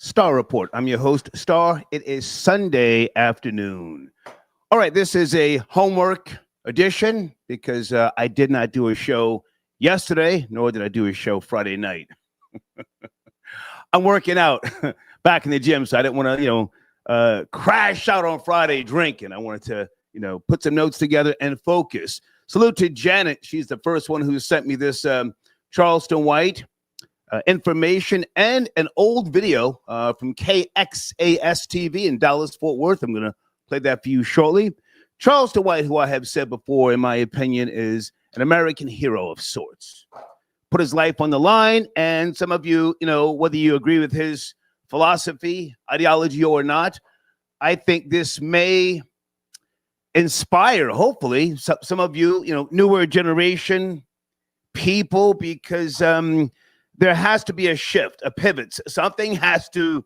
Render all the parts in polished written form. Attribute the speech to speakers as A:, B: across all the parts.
A: Star Report. I'm your host, Star. It is Sunday afternoon. All right, this is a homework edition because I did not do a show yesterday, nor did I do a show Friday night. I'm working out back in the gym, so I didn't want to, crash out on Friday drinking. I wanted to, put some notes together and focus. Salute to Janet. She's the first one who sent me this Charleston White information and an old video from KXAS TV in Dallas, Fort Worth. I'm going to play that for you shortly. Charleston White, who I have said before, in my opinion, is an American hero of sorts. Put his life on the line, and some of you, whether you agree with his philosophy, ideology, or not, I think this may inspire, hopefully, some of you, newer generation people, because there has to be a shift, a pivot. Something has to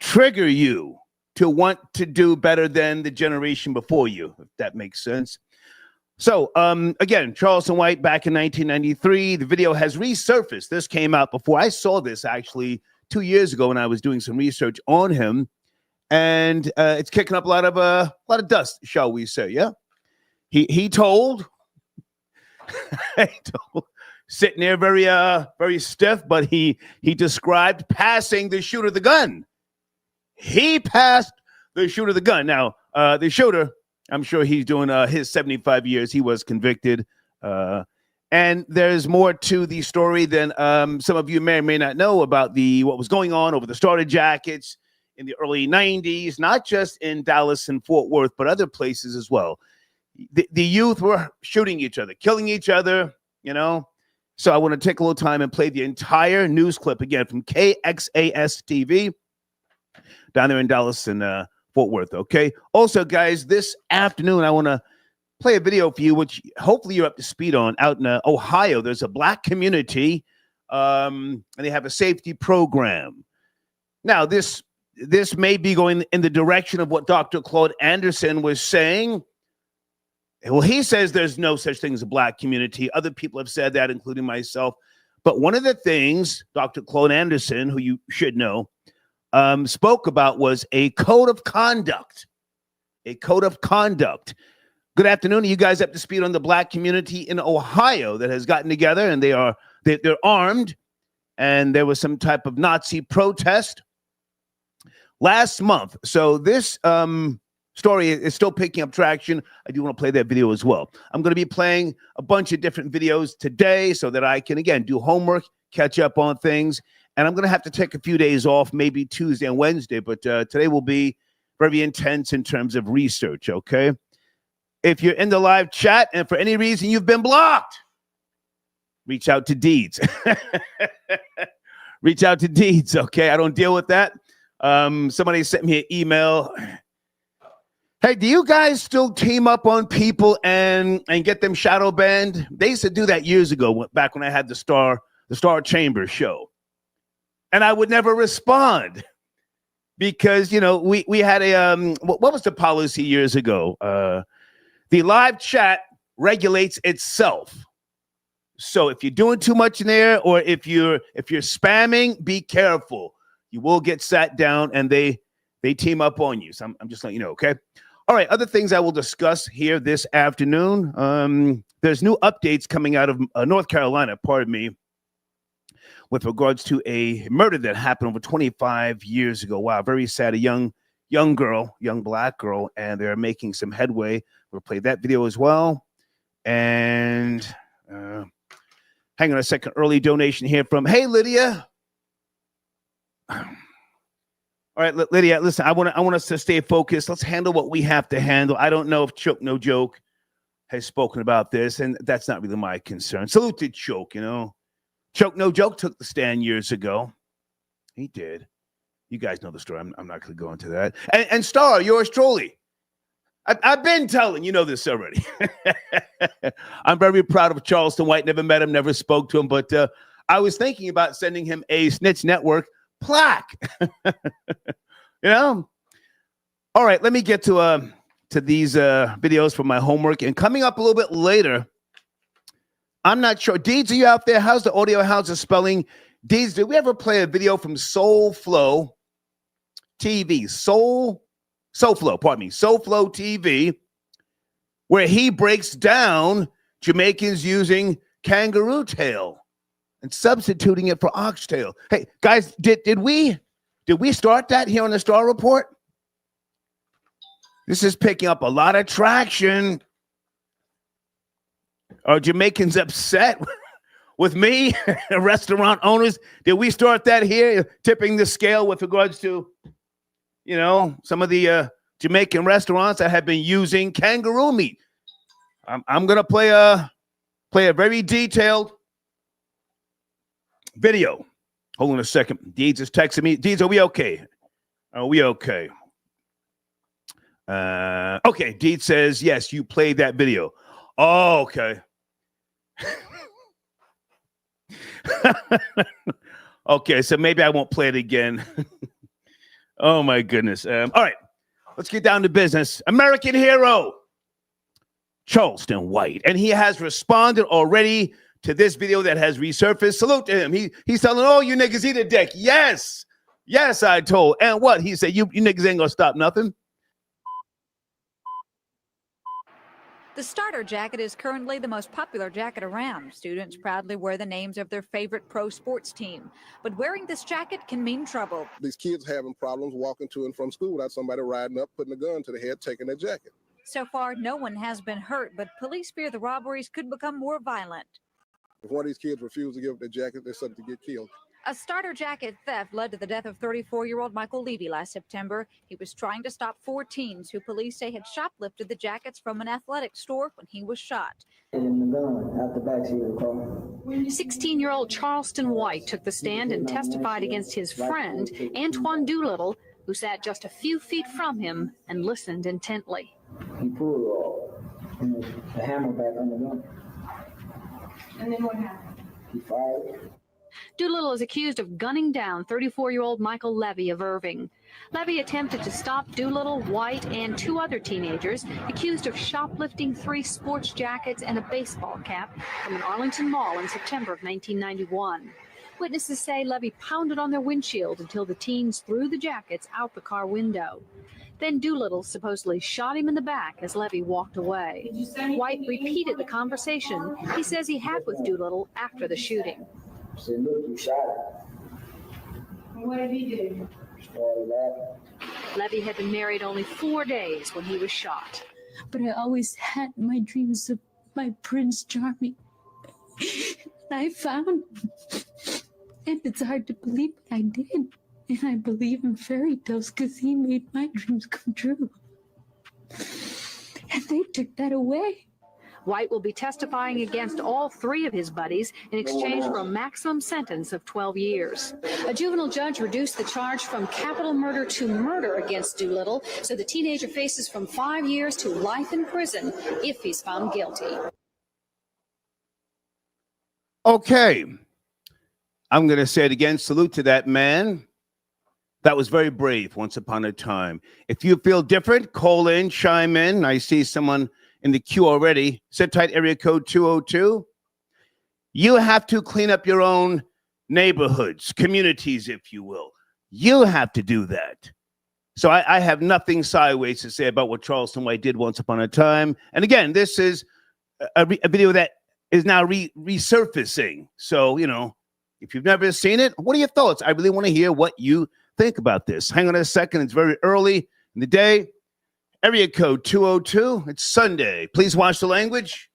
A: trigger you to want to do better than the generation before you, if that makes sense. So, again, Charleston White back in 1993. The video has resurfaced. This came out before. I saw this actually 2 years ago when I was doing some research on him, and it's kicking up a lot of dust, shall we say? Yeah, he told, sitting there very stiff, but he described passing the shooter the gun. He passed the shooter the gun. Now, the shooter, I'm sure he's doing his 75 years. He was convicted. And there's more to the story than some of you may or may not know about what was going on over the starter jackets in the early 90s, not just in Dallas and Fort Worth, but other places as well. The youth were shooting each other, killing each other, So I want to take a little time and play the entire news clip again from KXAS TV down there in Dallas and Fort Worth, okay? Also, guys, this afternoon, I want to play a video for you, which hopefully you're up to speed on. Out in Ohio, there's a black community, and they have a safety program. Now, this may be going in the direction of what Dr. Claude Anderson was saying. Well, he says there's no such thing as a black community. Other people have said that, including myself. But one of the things Dr. Claude Anderson, who you should know, spoke about was a code of conduct. A code of conduct. Good afternoon. Are you guys up to speed on the black community in Ohio that has gotten together, and they're armed, and there was some type of Nazi protest last month. So this story is still picking up traction. I do want to play that video as well. I'm going to be playing a bunch of different videos today so that I can, again, do homework, catch up on things. And I'm going to have to take a few days off, maybe Tuesday and Wednesday. But today will be very intense in terms of research, okay? If you're in the live chat and for any reason you've been blocked, reach out to Deeds. Reach out to Deeds, okay? I don't deal with that. Somebody sent me an email. Hey, do you guys still team up on people and get them shadow banned? They used to do that years ago, back when I had the Star Chamber show. And I would never respond because, we had a, what was the policy years ago? The live chat regulates itself. So if you're doing too much in there, or if you're spamming, be careful. You will get sat down and they team up on you. So I'm just letting you know, okay? All right, other things I will discuss here this afternoon. There's new updates coming out of North Carolina, pardon me, with regards to a murder that happened over 25 years ago. Wow, very sad. A young girl, young black girl, and they're making some headway. We'll play that video as well. And hang on a second, early donation here from, hey, Lydia. All right, Lydia, listen, I want us to stay focused. Let's handle what we have to handle. I don't know if Choke No Joke has spoken about this, and that's not really my concern. Salute to Choke, Choke No Joke took the stand years ago. He did. You guys know the story. I'm not going to go into that. And Star, yours truly. I've been telling, this already. I'm very proud of Charleston White. Never met him, never spoke to him. But I was thinking about sending him a Snitch Network plaque. All right, let me get to these videos from my homework. And coming up a little bit later, I'm not sure. Deeds, are you out there? How's the audio? How's the spelling? Deeds, did we ever play a video from Soul Flow TV, SoFlo TV, where he breaks down Jamaicans using kangaroo tail and substituting it for oxtail. Hey, guys, did we start that here on the Star Report? This is picking up a lot of traction. Are Jamaicans upset with me, restaurant owners? Did we start that here, tipping the scale with regards to, some of the Jamaican restaurants that have been using kangaroo meat? I'm gonna play a very detailed video. Hold on a second. Deeds is texting me. Deeds, are we okay? Are we okay? Okay. Deeds says yes. You played that video. Oh, okay. Okay, so maybe I won't play it again. Oh my goodness. All right, let's get down to business. American hero, Charleston White, and he has responded already to this video that has resurfaced. Salute to him. He's telling all you niggas eat a dick. Yes, I told. And what he said, you niggas ain't gonna stop nothing.
B: The starter jacket is currently the most popular jacket around. Students proudly wear the names of their favorite pro sports team. But wearing this jacket can mean trouble.
C: These kids are having problems walking to and from school without somebody riding up, putting a gun to the head, taking their jacket.
B: So far, no one has been hurt, but police fear the robberies could become more violent.
C: If one of these kids refuses to give up their jacket, they're subject to get killed.
B: A starter jacket theft led to the death of 34-year-old Michael Levy last September. He was trying to stop 4 teens who police say had shoplifted the jackets from an athletic store when he was shot.
D: 16-year-old Charleston White took the stand and testified against his friend, Antoine Doolittle, who sat just a few feet from him and listened intently.
E: He pulled the hammer back on the gun.
D: And then what happened?
E: He fired.
D: Doolittle is accused of gunning down 34-year-old Michael Levy of Irving. Levy attempted to stop Doolittle, White, and 2 other teenagers accused of shoplifting 3 sports jackets and a baseball cap from an Arlington mall in September of 1991. Witnesses say Levy pounded on their windshield until the teens threw the jackets out the car window. Then Doolittle supposedly shot him in the back as Levy walked away. White repeated the conversation he says he had with Doolittle after the shooting.
E: I said, look, you shot him.
D: What did he do?
E: Started laughing.
D: Levy had been married only 4 days when he was shot.
F: But I always had my dreams of my Prince Charming. I found him. And it's hard to believe, but I did. And I believe in fairy tales because he made my dreams come true. And they took that away.
D: White will be testifying against all 3 of his buddies in exchange for a maximum sentence of 12 years. A juvenile judge reduced the charge from capital murder to murder against Doolittle, so the teenager faces from 5 years to life in prison if he's found guilty.
A: Okay. I'm going to say it again. Salute to that man. That was very brave once upon a time. If you feel different, call in, chime in. I see someone in the queue already. Sit tight, area code 202. You have to clean up your own neighborhoods, communities, if you will. You have to do that. So I have nothing sideways to say about what Charleston White did once upon a time. And again, this is a video that is now resurfacing. So, if you've never seen it, what are your thoughts? I really want to hear what you think about this. Hang on a second. It's very early in the day. Area code 202. It's Sunday. Please watch the language.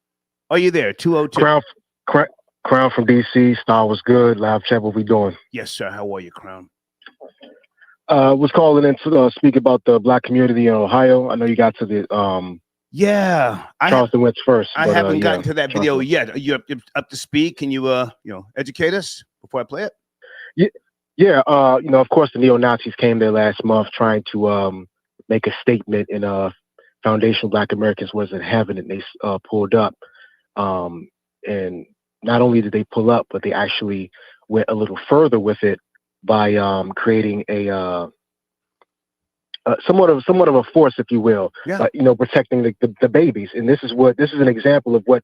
A: Are you there? 202.
G: Crown from DC. Star was good. Live chat. What we doing?
A: Yes, sir. How are you, Crown?
G: Was calling in to speak about the Black community in Ohio. I know you got to the Charleston White first.
A: I haven't gotten to that video yet. Are you up to speed? Can you educate us before I play it?
G: Yeah. Of course, the neo-Nazis came there last month trying to make a statement in Foundation Black Americans Wasn't Having It. They pulled up. And not only did they pull up, but they actually went a little further with it by creating a somewhat of a force, if you will, protecting the babies. And this is an example of what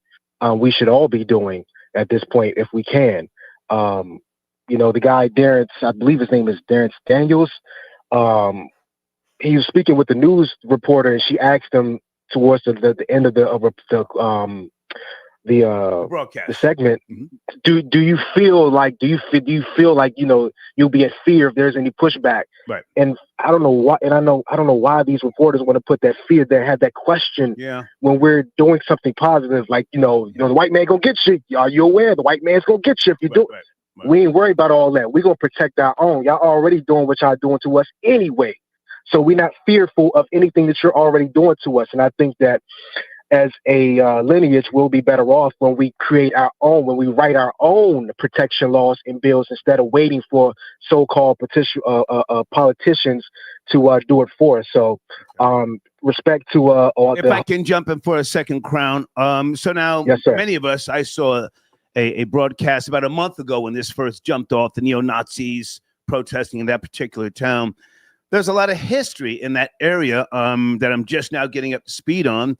G: we should all be doing at this point if we can. The guy, Darren, I believe his name is Darren Daniels. he was speaking with the news reporter, and she asked him towards the end of the
A: broadcast,
G: the segment.
A: Mm-hmm.
G: Do you feel like you'll be in fear if there's any pushback?
A: Right.
G: And I don't know why. And I don't know why these reporters want to put that fear there, have that question.
A: Yeah.
G: When we're doing something positive, like the white man gonna get you. Are you aware the white man's gonna get you if you do? Right. We ain't worried about all that. We're gonna protect our own. Y'all already doing what y'all doing to us anyway. So we're not fearful of anything that you're already doing to us. And I think that as a lineage, we'll be better off when we create our own, when we write our own protection laws and bills instead of waiting for so-called politicians to do it for us. So respect to all.
A: If I can jump in for a second, Crown. So now,
G: yes, sir.
A: Many of us, I saw a broadcast about a month ago when this first jumped off, the neo-Nazis protesting in that particular town. There's a lot of history in that area that I'm just now getting up to speed on.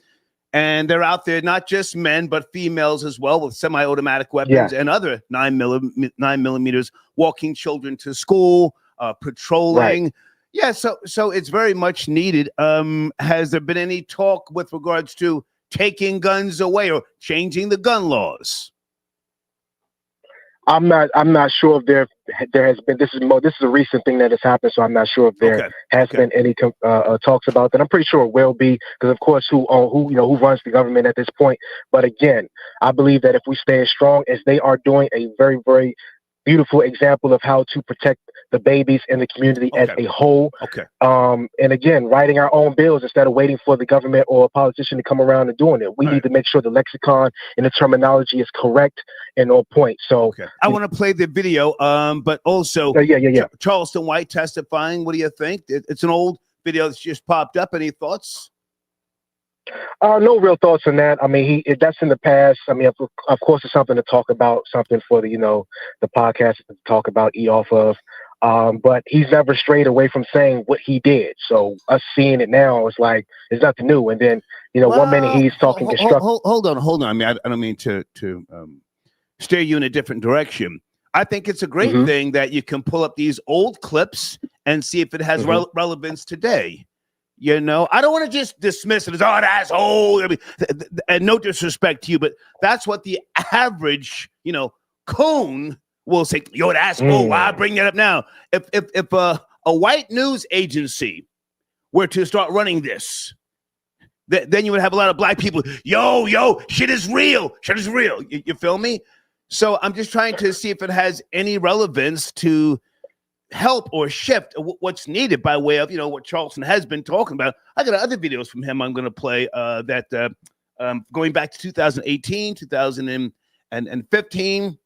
A: And they're out there, not just men, but females as well, with semi-automatic weapons and other 9mm, walking children to school, patrolling. Right. Yeah, so it's very much needed. Has there been any talk with regards to taking guns away or changing the gun laws?
G: I'm not sure if there has been. This is a recent thing that has happened, so I'm not sure if there has been any talks about that. I'm pretty sure it will be, because of course, who runs the government at this point. But again, I believe that if we stay as strong as they are doing, a very, very beautiful example of how to protect the babies in the community as a whole. And again, writing our own bills instead of waiting for the government or a politician to come around and doing it. We need to make sure the lexicon and the terminology is correct and on point. So
A: I want to play the video, but also Charleston White testifying. What do you think? It's an old video that's just popped up. Any thoughts?
G: No real thoughts on that. I mean, that's in the past. I mean, of course, it's something to talk about, something for the podcast to talk about, off of. But he's never strayed away from saying what he did. So us seeing it now is like, it's nothing new. And then, 1 minute he's talking constructive.
A: Hold on. I mean, I don't mean to steer you in a different direction. I think it's a great thing that you can pull up these old clips and see if it has relevance today. I don't want to just dismiss it as, an asshole. I mean, and no disrespect to you, but that's what the average, coon will say. You're an asshole. Why bring that up now? If a white news agency were to start running this, then you would have a lot of black people. Yo, shit is real. Shit is real. You feel me? So I'm just trying to see if it has any relevance to help or shift what's needed by way of what Charleston has been talking about. I got other videos from him I'm going to play that going back to 2018, 2015.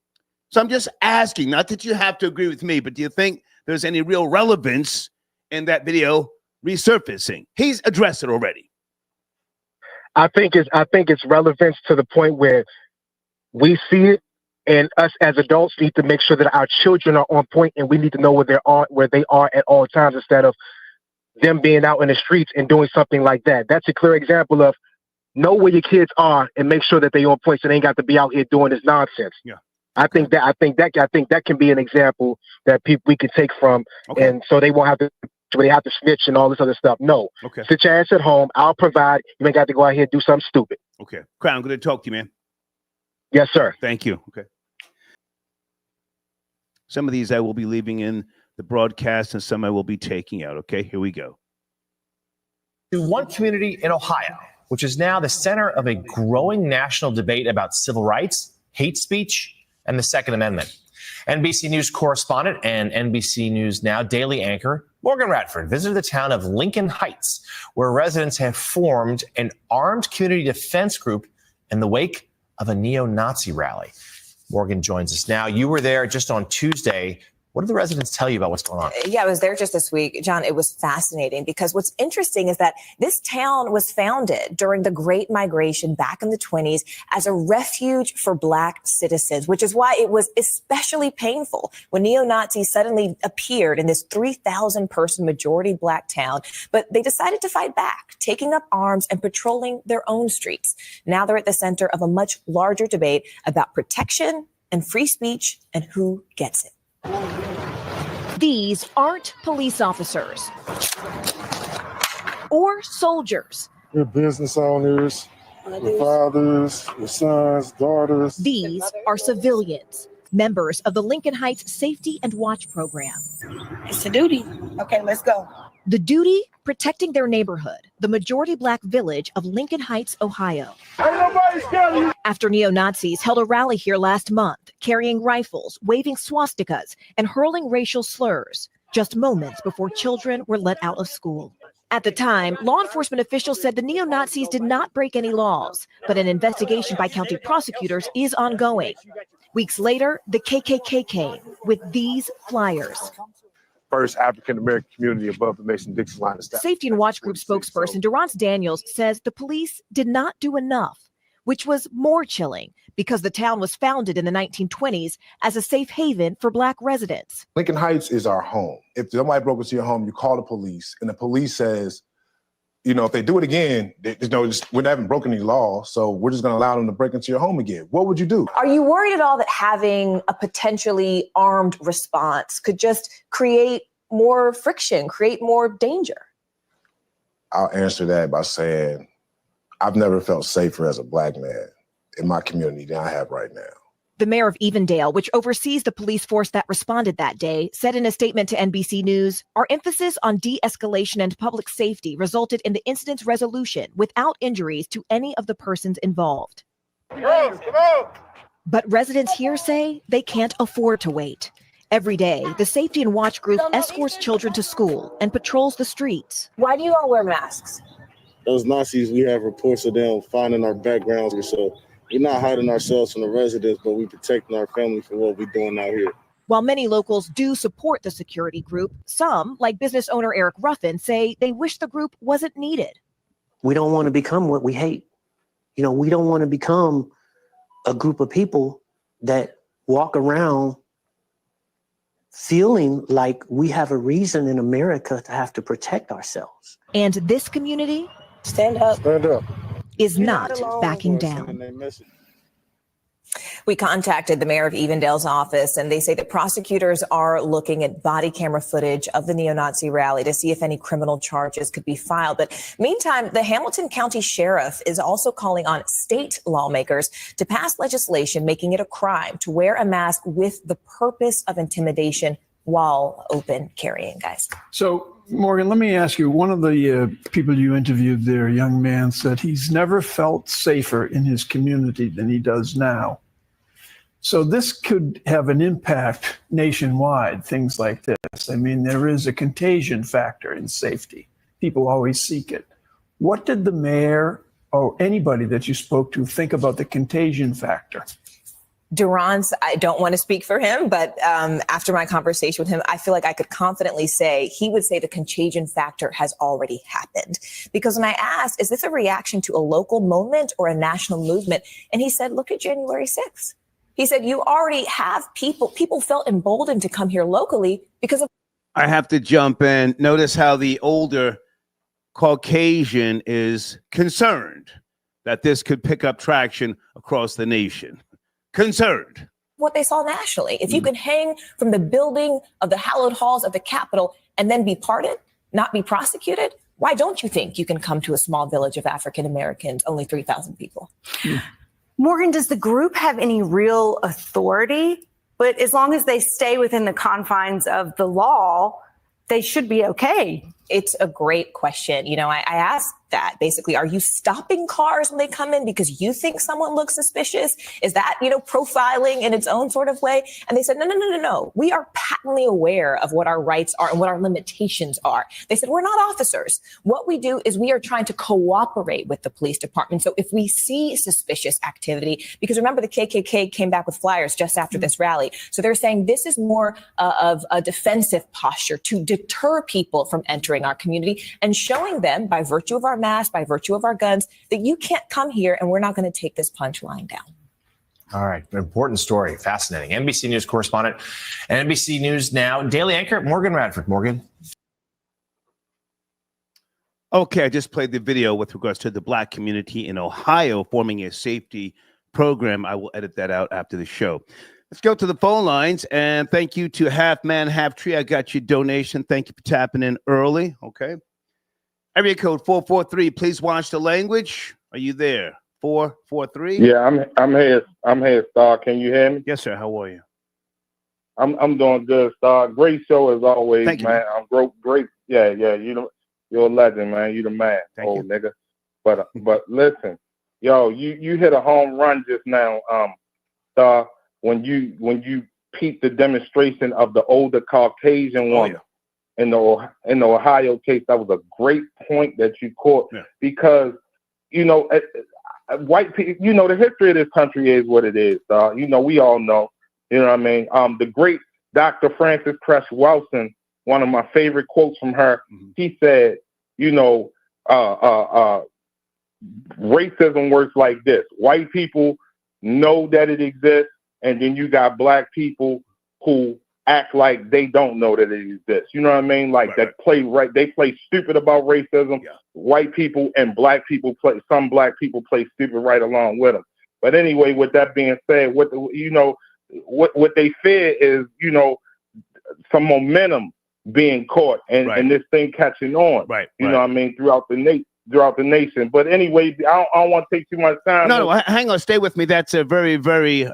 A: So I'm just asking, not that you have to agree with me, but do you think there's any real relevance in that video resurfacing? He's addressed it already.
G: I think it's relevance to the point where we see it. And us as adults need to make sure that our children are on point, and we need to know where they are at all times, instead of them being out in the streets and doing something like that. That's a clear example of know where your kids are and make sure that they on point, so they ain't got to be out here doing this nonsense.
A: Yeah,
G: I think that can be an example that we can take from, and so they won't have to. They have to snitch and all this other stuff. No, sit your ass at home. I'll provide. You ain't got to go out here and do something stupid.
A: Okay, Crown, good to talk to you, man.
G: Yes, sir.
A: Thank you. Okay. Some of these I will be leaving in the broadcast, and some I will be taking out. Okay, here we go.
H: To one community in Ohio, which is now the center of a growing national debate about civil rights, hate speech, and the Second Amendment. NBC News correspondent and NBC News Now daily anchor Morgan Radford visited the town of Lincoln Heights, where residents have formed an armed community defense group in the wake of a neo-Nazi rally. Morgan joins us now. You were there just on Tuesday. What did the residents tell you about what's going on?
I: Yeah, I was there just this week. John, it was fascinating because what's interesting is that this town was founded during the Great Migration back in the 1920s as a refuge for Black citizens, which is why it was especially painful when neo-Nazis suddenly appeared in this 3,000-person majority Black town. But they decided to fight back, taking up arms and patrolling their own streets. Now they're at the center of a much larger debate about protection and free speech and who gets it.
J: These aren't police officers or soldiers.
K: They're business owners, their fathers, their sons, daughters.
J: These are civilians, members of the Lincoln Heights Safety and Watch Program.
L: It's a duty. Okay, let's go.
J: The duty, protecting their neighborhood, the majority black village of Lincoln Heights, Ohio. After neo-Nazis held a rally here last month, carrying rifles, waving swastikas, and hurling racial slurs, just moments before children were let out of school. At the time, law enforcement officials said the neo-Nazis did not break any laws, but an investigation by county prosecutors is ongoing. Weeks later, the KKK came with these flyers.
K: First African-American community above the Mason-Dixon line of staff.
J: Safety and Watch Group spokesperson Durrance Daniels says the police did not do enough, which was more chilling because the town was founded in the 1920s as a safe haven for black residents.
C: Lincoln Heights is our home. If somebody broke into your home, you call the police, and the police says, you know, if they do it again, we haven't broken any law, so we're just going to allow them to break into your home again. What would you do?
I: Are you worried at all that having a potentially armed response could just create more friction, create more danger?
C: I'll answer that by saying I've never felt safer as a black man in my community than I have right now.
J: The mayor of Evendale, which oversees the police force that responded that day, said in a statement to NBC News, "Our emphasis on de-escalation and public safety resulted in the incident's resolution without injuries to any of the persons involved." But residents here say they can't afford to wait. Every day, the Safety and Watch Group escorts children to school and patrols the streets.
I: Why do you all wear masks?
K: Those Nazis, we have reports of them finding our backgrounds, so we're not hiding ourselves from the residents, but we're protecting our family from what we're doing out here.
J: While many locals do support the security group, some, like business owner Eric Ruffin, say they wish the group wasn't needed.
M: We don't want to become what we hate. You know, we don't want to become a group of people that walk around feeling like we have a reason in America to have to protect ourselves.
J: And this community
I: Stand up.
K: Stand up.
J: Is not backing down.
I: We contacted the mayor of Evendale's office, and they say that prosecutors are looking at body camera footage of the neo-Nazi rally to see if any criminal charges could be filed. But meantime, the Hamilton County Sheriff is also calling on state lawmakers to pass legislation making it a crime to wear a mask with the purpose of intimidation while open carrying, guys.
N: So, Morgan, let me ask you, one of the people you interviewed there, a young man, said he's never felt safer in his community than he does now. So this could have an impact nationwide, things like this. I mean, there is a contagion factor in safety. People always seek it. What did the mayor or anybody that you spoke to think about the contagion factor?
I: Durrance, I don't want to speak for him, but after my conversation with him, I feel like I could confidently say he would say the contagion factor has already happened. Because when I asked, is this a reaction to a local moment or a national movement? And he said, look at January 6th. He said, you already have people felt emboldened to come here locally because of.
A: I have to jump in. Notice how the older Caucasian is concerned that this could pick up traction across the nation. Concerned.
I: What they saw nationally. If you can hang from the building of the hallowed halls of the Capitol and then be pardoned, not be prosecuted, why don't you think you can come to a small village of African Americans, only 3,000 people?
L: Morgan, does the group have any real authority? But as long as they stay within the confines of the law, they should be okay.
I: It's a great question. You know, I asked that basically, are you stopping cars when they come in because you think someone looks suspicious? Is that, profiling in its own sort of way? And they said, no. We are patently aware of what our rights are and what our limitations are. They said, we're not officers. What we do is we are trying to cooperate with the police department. So if we see suspicious activity, because remember the KKK came back with flyers just after this rally. So they're saying this is more of a defensive posture to deter people from entering our community and showing them by virtue of our mask, by virtue of our guns, that you can't come here and we're not going to take this punchline down.
H: All right. Important story. Fascinating. NBC News correspondent and NBC News Now daily anchor Morgan Radford. Morgan.
A: Okay, I just played the video with regards to the black community in Ohio forming a safety program. I will edit that out after the show. Let's go to the phone lines, and thank you to Half Man, Half Tree. I got your donation. Thank you for tapping in early. Okay. Area code 443. Please watch the language. Are you there? 443.
O: Yeah, I'm here. I'm here, Star. Can you hear me?
A: Yes, sir. How are you?
O: I'm doing good, Star. Great show as always,
A: Thank you,
O: man. I'm great. Yeah. You know, you're a legend, man. You the man,
A: Thank you.
O: nigga. But listen, yo, you hit a home run just now, Star. When you peeped the demonstration of the older Caucasian woman in the Ohio case, that was a great point that you caught because you know white people. You know the history of this country is what it is. You know we all know. You know what I mean? The great Dr. Frances Cress Welsing, one of my favorite quotes from her. He said, you know, racism works like this: white people know that it exists. And then you got black people who act like they don't know that it exists. You know what I mean? Like they play stupid about racism. White people and black people some black people play stupid right along with them. But anyway, with that being said, what they fear is, you know, some momentum being caught and this thing catching on. You know what I mean? Throughout the nation. But anyway, I don't want to take too much time.
A: No, hang on. Stay with me. That's a very, very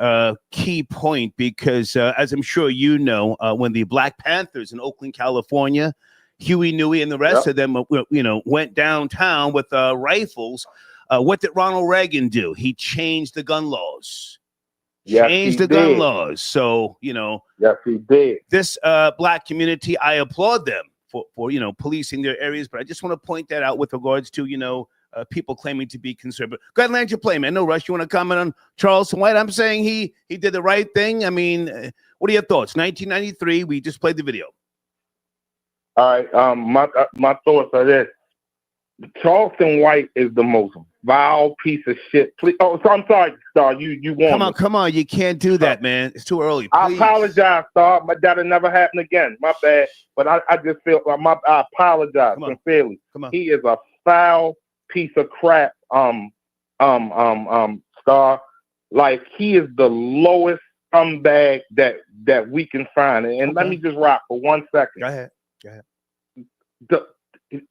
A: key point because, as I'm sure you know, when the Black Panthers in Oakland, California, Huey Newey and the rest of them, you know, went downtown with rifles, what did Ronald Reagan do? He changed the gun laws. Gun laws. So, you know,
O: yes, he did.
A: This black community, I applaud them for you know, policing their areas, but I just want to point that out with regards to, you know, people claiming to be conservative. Go ahead, land your plane, man. No rush. You want to comment on Charleston White? I'm saying he did the right thing. I mean, what are your thoughts? 1993. We just played the video.
O: All right. My thoughts are this: Charleston White is the most vile piece of shit. Please. Oh, so I'm sorry, Star. You won.
A: Come on. You can't do that, man. It's too early. Please.
O: I apologize, Star. That'll never happen again. My bad. But I just feel I apologize sincerely. He is a foul piece of crap. Star. Like he is the lowest scumbag that we can find. And let me just rock for 1 second.
A: Go ahead.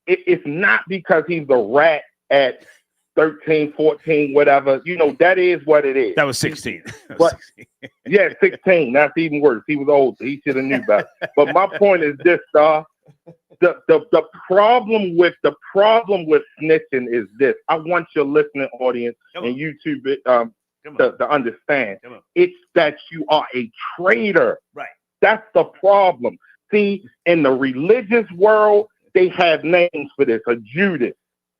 O: It's not because he's a rat at 13, 14, whatever. You know, that is what it is.
A: That was 16.
O: But yeah, 16. That's even worse. He was older. He should have knew better. But my point is this, Star. The problem with snitching is this. I want your listening audience and YouTube to understand. It's that you are a traitor.
A: Right.
O: That's the problem. See, in the religious world, they have names for this, a Judas.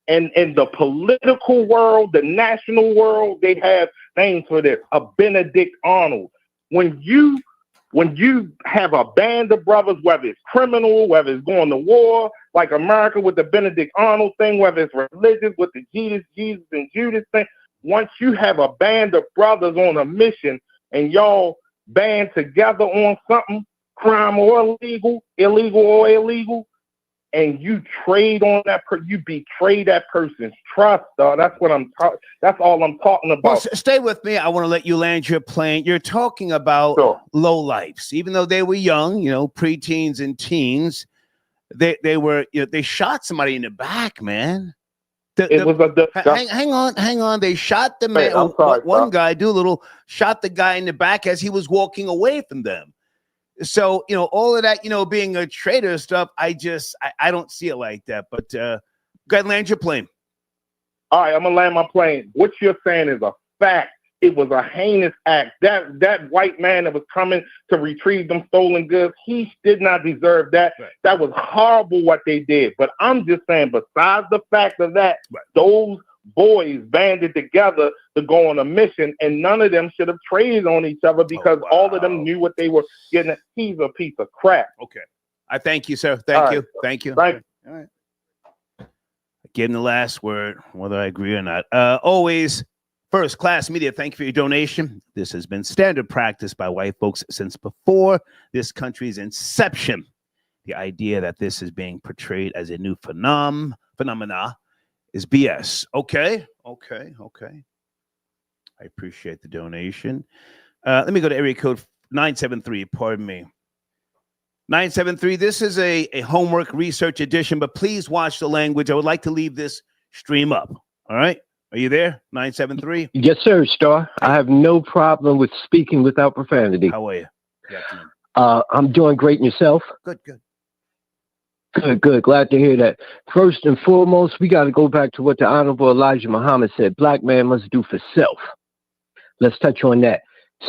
O: And in the political world, the national world, they have names for this, a Benedict Arnold. When you have a band of brothers, whether it's criminal, whether it's going to war, like America with the Benedict Arnold thing, whether it's religious with the Jesus and Judas thing, once you have a band of brothers on a mission and y'all band together on something, crime or illegal or illegal, and you trade on that you betray that person's trust. That's what that's all I'm talking about.
A: Well, stay with me. I want to let you land your plane. You're talking about lowlifes, even though they were young, you know, preteens and teens. They were, you know, they shot somebody in the back, man. Hang on. They shot the man. One guy, Doolittle, shot the guy in the back as he was walking away from them. So, you know, all of that, you know, being a traitor stuff, I don't see it like that. But go ahead, land your plane.
O: All right, I'm going to land my plane. What you're saying is a fact. It was a heinous act. That white man that was coming to retrieve them stolen goods, he did not deserve that. Right. That was horrible what they did. But I'm just saying, besides the fact of that, those boys banded together to go on a mission, and none of them should have traded on each other because all of them knew what they were getting. He's a piece of crap.
A: Okay. I thank you, sir. Thank you.
O: Thank you.
A: All right. Give him the last word, whether I agree or not. Always First Class Media, thank you for your donation. This has been standard practice by white folks since before this country's inception. The idea that this is being portrayed as a new phenomena is BS. Okay. I appreciate the donation. Let me go to area code 973, pardon me. 973, this is a homework research edition, but please watch the language. I would like to leave this stream up. All right? Are you there? 973?
P: Yes, sir, Star. I have no problem with speaking without profanity.
A: How are you?
P: I'm doing great, and yourself?
A: Good, good.
P: Good. Glad to hear that. First and foremost, we got to go back to what the Honorable Elijah Muhammad said. Black man must do for self. Let's touch on that.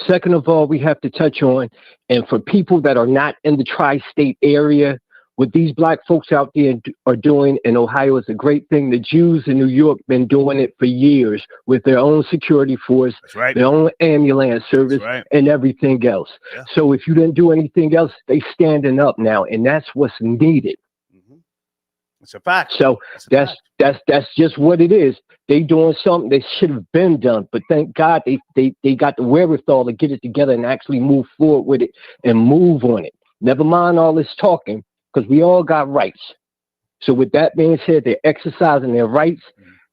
P: Second of all, we have to touch on, and for people that are not in the tri-state area, what these black folks out there are doing in Ohio is a great thing. The Jews in New York been doing it for years with their own security force, their own ambulance service, and everything else. Yeah. So if you didn't do anything else, they standing up now, and that's what's needed.
A: It's a fact.
P: So that's just what it is. They doing something that should have been done, but thank God they got the wherewithal to get it together and actually move forward with it and move on it. Never mind all this talking, because we all got rights. So with that being said, they're exercising their rights,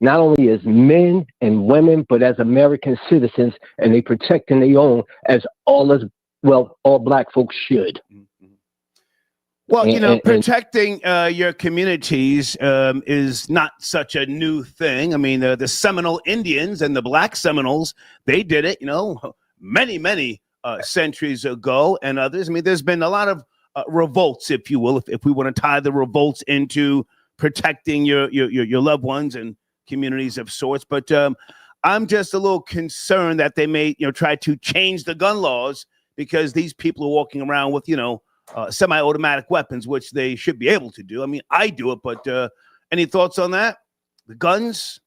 P: not only as men and women, but as American citizens, and they protecting their own as all black folks should.
A: Well, protecting your communities is not such a new thing. I mean, the Seminole Indians and the Black Seminoles, they did it, many centuries ago, and others. I mean, there's been a lot of revolts, if you will, if we want to tie the revolts into protecting your loved ones and communities of sorts. But I'm just a little concerned that they may, try to change the gun laws because these people are walking around with, semi-automatic weapons, which they should be able to do. I mean, I do it, but any thoughts on that? The guns?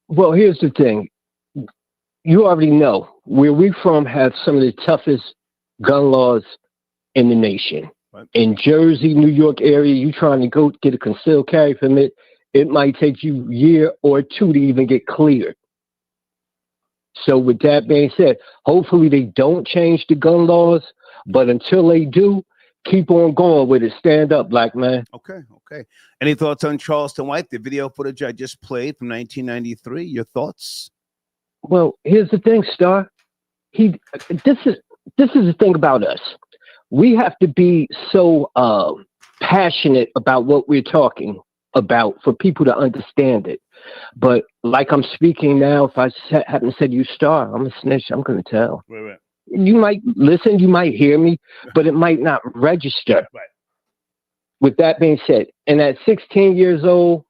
P: Well, here's the thing. You already know where we from have some of the toughest gun laws in the nation. Right. In Jersey, New York area, you trying to go get a concealed carry permit, it might take you a year or two to even get cleared. So with that being said, hopefully they don't change the gun laws, but until they do, keep on going with it. Stand up, black man.
A: Okay. Any thoughts on Charleston White, the video footage I just played from 1993? Your thoughts?
P: Well, here's the thing, Star. This is the thing about us. We have to be so passionate about what we're talking about for people to understand it. But like I'm speaking now, if I haven't said you, Star, I'm a snitch. I'm going to tell.
A: Right.
P: You might listen, you might hear me, but it might not register.
A: Right.
P: With that being said, and at 16 years old,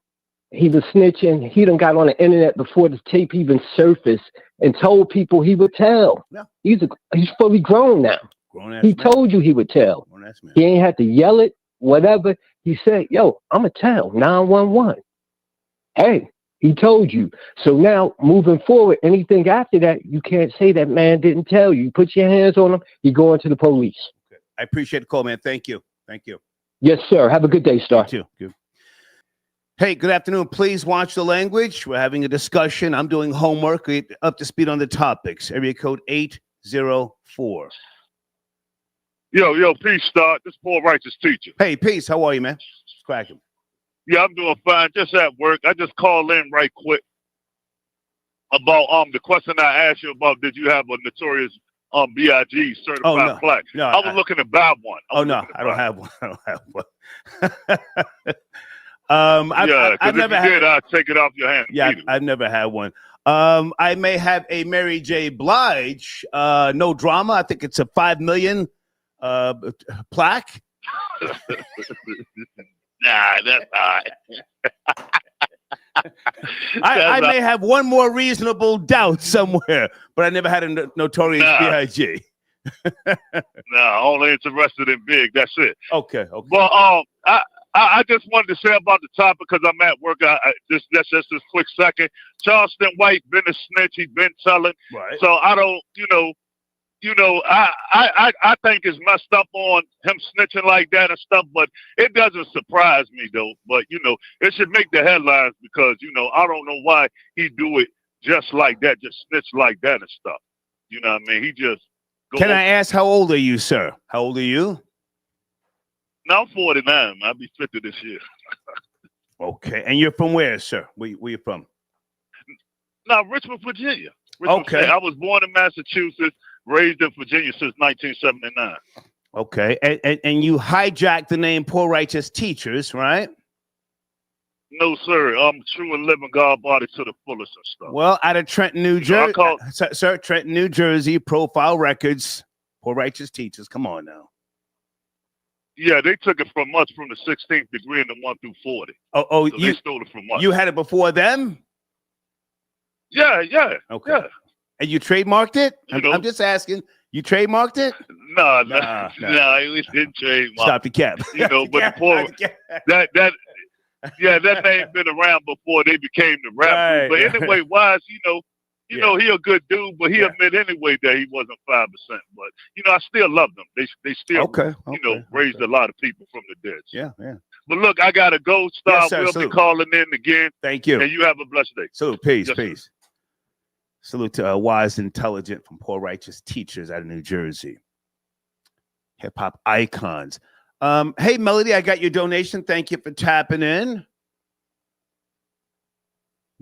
P: he was snitching. He done got on the internet before the tape even surfaced and told people he would tell.
A: Yeah.
P: He's fully grown now. He told you he would tell. He ain't had to yell it, whatever. He said, yo, I'm going to tell 911. Hey, he told you. So now, moving forward, anything after that, you can't say that man didn't tell you. You put your hands on him, you go into the police.
A: Okay. I appreciate the call, man. Thank you.
P: Yes, sir. Have a good day, Star.
A: You too. Hey, good afternoon. Please watch the language. We're having a discussion. I'm doing homework. We're up to speed on the topics. Area code 804.
O: Yo, peace, Star. This poor righteous teacher.
A: Hey, peace. How are you, man? It's cracking.
O: Yeah, I'm doing fine. Just at work. I just called in right quick about the question I asked you about. Did you have a notorious BIG certified plaque?
A: No,
O: I was looking to buy one.
A: I don't have one.
O: I've never had. I'll take it off your hands.
A: Yeah, I've never had one. I may have a Mary J. Blige. No drama. I think it's a 5 million plaque.
O: Nah, that's all right.
A: I may have one more reasonable doubt somewhere, but I never had a notorious BIG.
O: No, only interested in big. That's it.
A: Okay.
O: Well, I just wanted to say about the topic because I'm at work. That's just this quick second. Charleston White been a snitch. He's been telling.
A: Right.
O: So I don't, I think it's messed up on him snitching like that and stuff, but it doesn't surprise me though. But it should make the headlines because I don't know why he do it just like that, just snitch like that and stuff. You know what I mean? He just.
A: Can I ask how old are you, sir? How old are you?
O: No, I'm 49. I'll be 50 this year.
A: Okay, and you're from where, sir? Where you from?
O: No, Richmond, Virginia.
A: Okay.
O: I was born in Massachusetts,
Q: Raised in Virginia since 1979.
A: Okay, and you hijacked the name Poor Righteous Teachers, right?
Q: No, sir. I'm true and living God body to the fullest and stuff.
A: Well, out of Trenton, New Jersey, sir, Trenton, New Jersey, Profile Records, Poor Righteous Teachers. Come on now.
Q: Yeah, they took it from us from the 16th degree and the 1 through 40.
A: So
Q: they stole it from us.
A: You had it before them?
Q: Yeah.
A: Okay.
Q: Yeah.
A: And you trademarked it? I'm just asking. You trademarked it?
Q: No, we didn't trademark.
A: Stop the cap.
Q: But the poor that name been around before they became the rap group. But anyway, Wise, he a good dude, but he admit anyway that he wasn't 5%. But I still love them. They still raised a lot of people from the dead.
A: Yeah.
Q: But look, I gotta go. Stop. We'll be calling in again.
A: Thank you.
Q: And you have a blessed day.
A: Salute. Peace. Salute to Wise Intelligent from Poor Righteous Teachers out of New Jersey. Hip hop icons. Hey, Melody, I got your donation. Thank you for tapping in.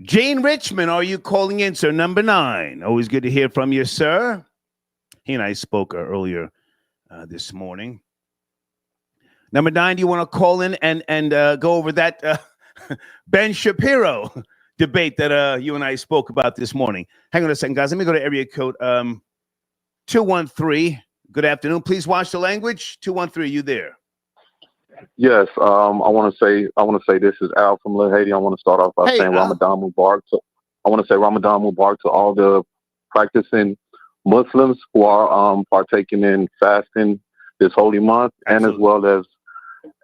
A: Jane Richmond, are you calling in, sir? Number 9. Always good to hear from you, sir. He and I spoke earlier this morning. Number 9, do you want to call in and go over that Ben Shapiro debate that you and I spoke about this morning? Hang on a second, guys. Let me go to area code 213. Good afternoon. Please watch the language. 213, you there?
R: Yes, I want to say this is Al from Little Haiti. I want to start off by saying Ramadan Mubarak. I want to say Ramadan Mubarak to all the practicing Muslims who are partaking in fasting this holy month, and as well as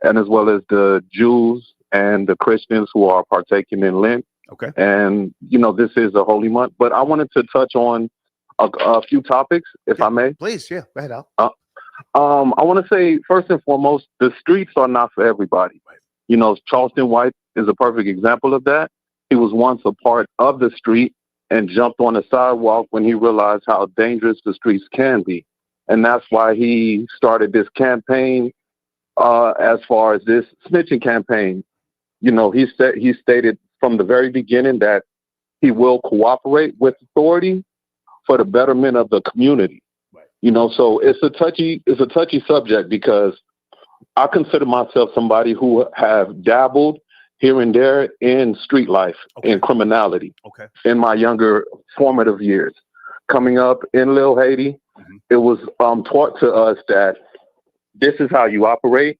R: the Jews and the Christians who are partaking in Lent.
A: Okay.
R: And this is a holy month, but I wanted to touch on a few topics, if I may.
A: Please, yeah, go ahead, Al.
R: I want to say, first and foremost, the streets are not for everybody. Right. Charleston White is a perfect example of that. He was once a part of the street and jumped on the sidewalk when he realized how dangerous the streets can be. And that's why he started this campaign as far as this snitching campaign. He stated from the very beginning that he will cooperate with authority for the betterment of the community. So it's a touchy subject because I consider myself somebody who have dabbled here and there in street life, in criminality, in my younger formative years. Coming up in Little Haiti, it was taught to us that this is how you operate.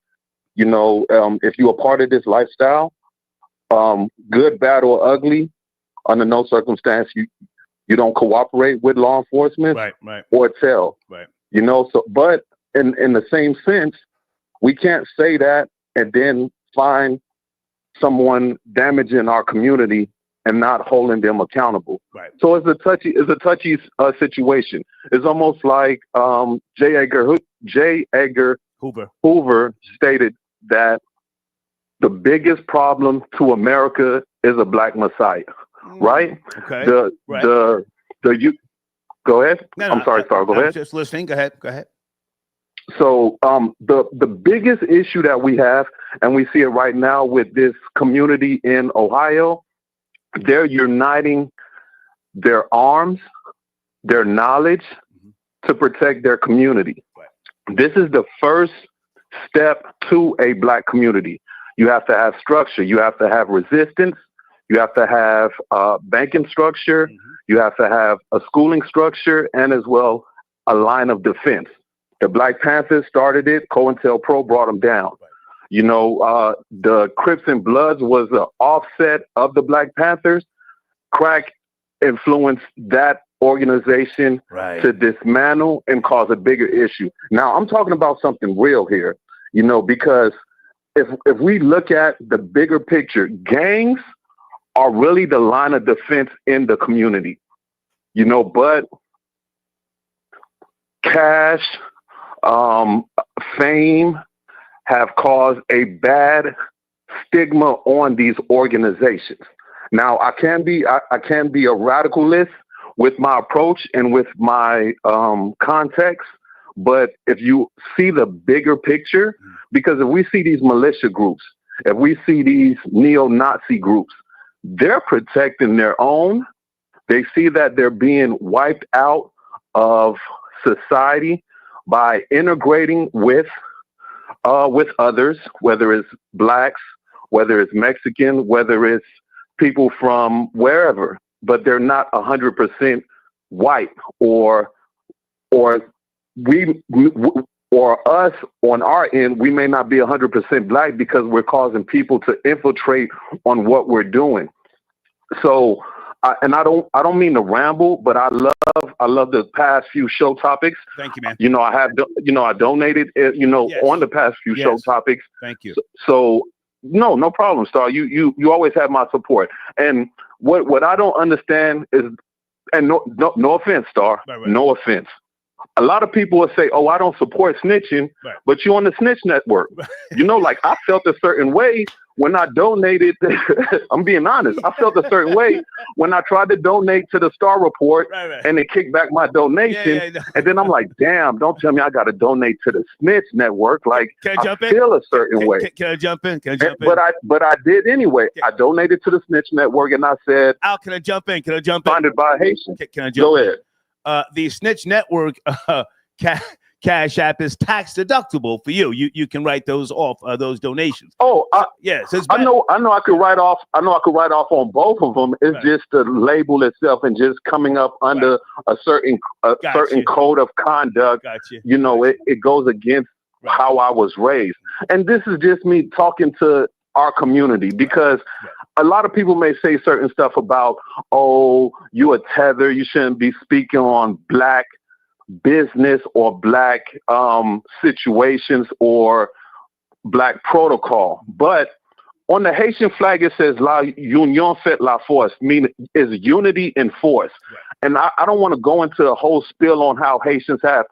R: If you're a part of this lifestyle, good, bad, or ugly, under no circumstance you don't cooperate with law enforcement or tell.
A: Right.
R: But in the same sense, we can't say that and then find someone damaging our community and not holding them accountable.
A: Right.
R: So it's a touchy situation. It's almost like J. Edgar Hoover stated that the biggest problem to America is a black messiah. Right?
A: Okay.
R: You go ahead. I'm sorry, Star. Go ahead.
A: Just listening. Go ahead.
R: So the biggest issue that we have, and we see it right now with this community in Ohio, they're uniting their arms, their knowledge to protect their community. This is the first step to a black community. You have to have structure. You have to have resistance. You have to have banking structure. You have to have a schooling structure and as well a line of defense. The Black Panthers started it. COINTELPRO brought them down. The Crips and Bloods was the offset of the Black Panthers. Crack influenced that organization to dismantle and cause a bigger issue. Now, I'm talking about something real here, because if we look at the bigger picture, gangs are really the line of defense in the community, but cash, fame have caused a bad stigma on these organizations. Now, I can be a radicalist with my approach and with my context, but if you see the bigger picture, because if we see these militia groups, if we see these neo-Nazi groups, they're protecting their own. They see that they're being wiped out of society by integrating with others, whether it's blacks, whether it's Mexican, whether it's people from wherever, but they're not 100% white, or us on our end, we may not be 100% black because we're causing people to infiltrate on what we're doing. So, and I don't mean to ramble, but I love the past few show topics.
A: Thank you, man.
R: You know, I donated, on the past few show topics.
A: Thank you.
R: So no problem, Star. You always have my support. And what I don't understand is, and no offense, Star,
A: right.
R: No offense. A lot of people will say, "Oh, I don't support snitching,"
A: right.
R: But you're on the snitch network. Like I felt a certain way when I donated. I'm being honest. I felt a certain way when I tried to donate to the Star Report, right. And they kicked back my donation. And then I'm like, damn, don't tell me I got to donate to the snitch network. Like, I feel a certain way.
A: Can I jump in?
R: But I did anyway. I donated to the snitch network, and I said,
A: Al, can I jump in?
R: Funded by Haitians.
A: Can I jump in?
R: Go ahead.
A: The snitch network Cash App is tax deductible for you. You can write those off, those donations.
R: Oh,
A: yes.
R: I know I could write off. I know I could write off on both of them. It's just the label itself and just coming up under a certain code of conduct. It goes against how I was raised. And this is just me talking to our community, because a lot of people may say certain stuff about, oh, you a tether, you shouldn't be speaking on black business or black situations or black protocol. But on the Haitian flag, it says La Union fait la force, meaning is unity in force. And I don't want to go into a whole spiel on how Haitians have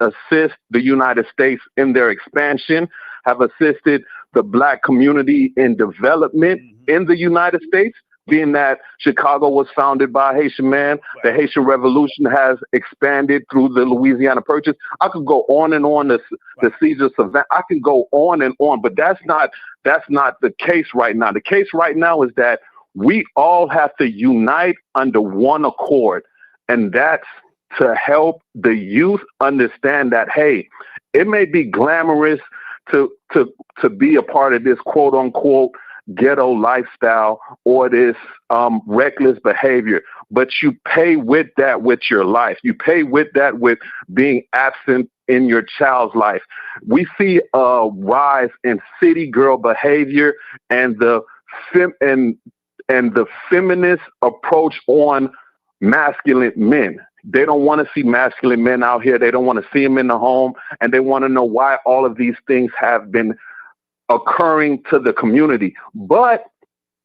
R: assisted the United States in their expansion, have assisted the black community in development in the United States, being that Chicago was founded by a Haitian man. The Haitian Revolution has expanded through the Louisiana Purchase. I could go on and on, the Caesar Savannah. I can go on and on, but that's not the case right now. The case right now is that we all have to unite under one accord, and that's to help the youth understand that, hey, it may be glamorous to be a part of this quote unquote ghetto lifestyle or this reckless behavior, but you pay with that with your life. You pay with that with being absent in your child's life. We see a rise in city girl behavior and the feminist approach on masculine men. They don't want to see masculine men out here. They don't want to see them in the home, and they want to know why all of these things have been occurring to the community. But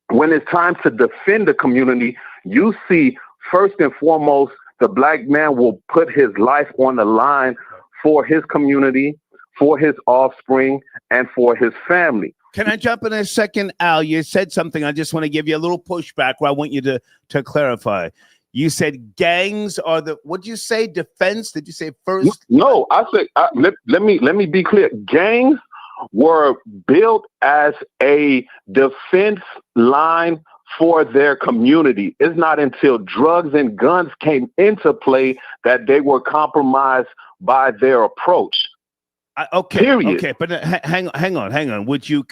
R: when it's time to defend the community, you see, first and foremost, the black man will put his life on the line for his community, for his offspring, and for his family.
A: Can I jump in a second, Al? You said something. I just want to give you a little pushback where I want you to clarify. You said gangs are what'd you say? Defense? Did you say first?
R: No, I said, let me be clear. Gangs were built as a defense line for their community. It's not until drugs and guns came into play that they were compromised by their approach.
A: Okay.
R: Period.
A: Okay, but hang on. Would you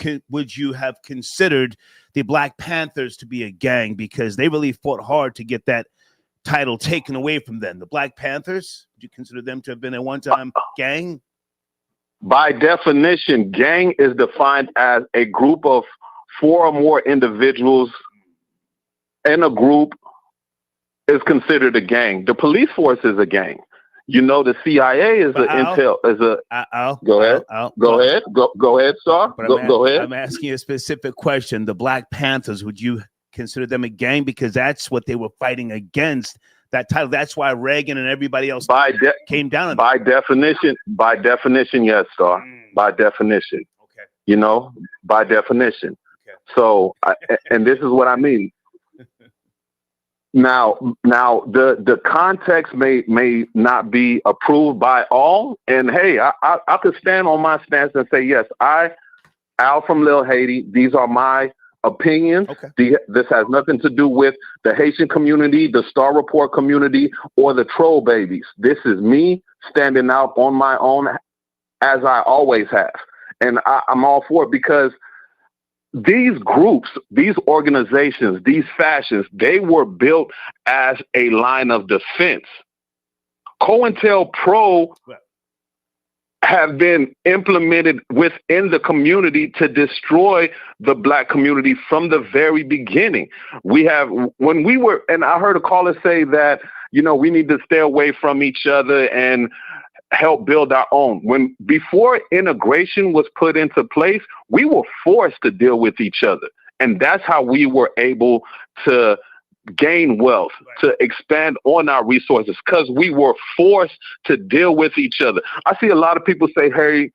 A: have considered the Black Panthers to be a gang because they really fought hard to get that title taken away from them? The Black Panthers, would you consider them to have been a one-time gang?
R: By definition, gang is defined as a group of 4 or more individuals in a group is considered a gang. The police force is a gang. The CIA is Go ahead, sir. Go ahead.
A: I'm asking you a specific question. The Black Panthers, would you consider them a gang because that's what they were fighting against? That title. That's why Reagan and everybody else came down on
R: by definition, yes, sir. By definition. Okay. By definition. Okay. So, and this is what I mean. Now, the context may not be approved by all, and hey, I could stand on my stance and say yes, Al from Lil Haiti. These are my opinions. Okay. This has nothing to do with the Haitian community, the Star Report community, or the troll babies. This is me standing out on my own, as I always have. And I'm all for it, because these groups, these organizations, these factions, they were built as a line of defense. COINTELPRO have been implemented within the community to destroy the Black community from the very beginning. When we were, and I heard a caller say that, we need to stay away from each other and help build our own. Before integration was put into place, we were forced to deal with each other. And that's how we were able to gain wealth, to expand on our resources, because we were forced to deal with each other. I see a lot of people say, hey,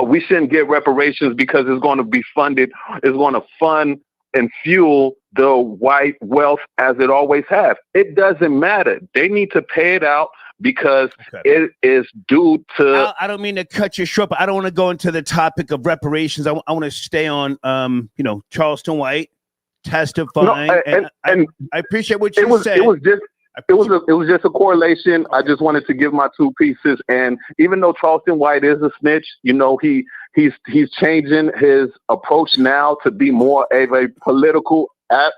R: we shouldn't get reparations because it's going to be funded, it's going to fund and fuel the white wealth as it always has. It doesn't matter. They need to pay it out because it is due to...
A: I don't mean to cut you short, but I don't want to go into the topic of reparations. I want to stay on, Charleston White testifying. No, and I appreciate what you said.
R: It was just a correlation. I just wanted to give my two pieces. And even though Charleston White is a snitch, he's changing his approach now to be more of a political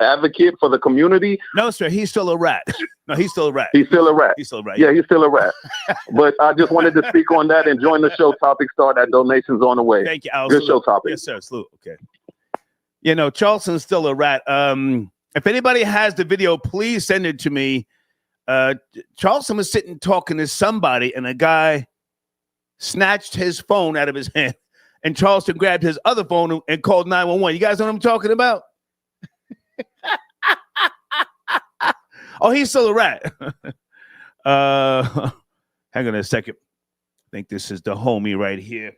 R: advocate for the community.
A: No, sir, he's still a rat. No, he's still a rat.
R: He's still a rat.
A: He's still a rat.
R: Yeah, he's still a rat. But I just wanted to speak on that and join the show. Topic start at donations on the way.
A: Thank you, Al.
R: Good show topic.
A: Yes, sir. Salute. Okay. Charleston's still a rat. If anybody has the video, please send it to me. Charleston was sitting talking to somebody, and a guy snatched his phone out of his hand, and Charleston grabbed his other phone and called 911. You guys know what I'm talking about? Oh, he's still a rat. Hang on a second. I think this is the homie right here.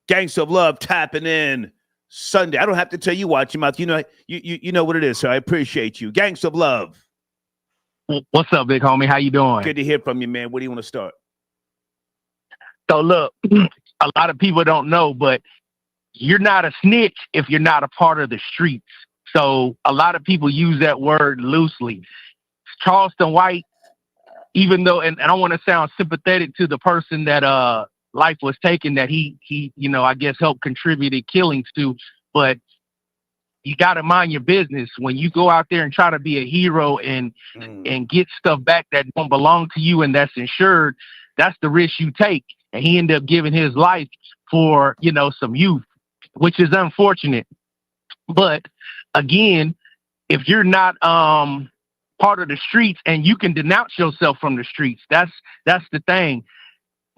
A: Gangsta of Love tapping in Sunday. I don't have to tell you, watch your mouth. You know what it is, so I appreciate you. Gangsta of Love.
S: What's up, big homie? How you doing?
A: Good to hear from you, man. Where do you want to start?
S: So look, a lot of people don't know, but you're not a snitch if you're not a part of the streets. So a lot of people use that word loosely. Charleston White, even though, and I don't want to sound sympathetic to the person that life was taken, that he I guess helped contributed killings to, but you got to mind your business when you go out there and try to be a hero and get stuff back that don't belong to you and that's insured. That's the risk you take. And he ended up giving his life for, some youth, which is unfortunate. But again, if you're not part of the streets and you can denounce yourself from the streets, that's the thing.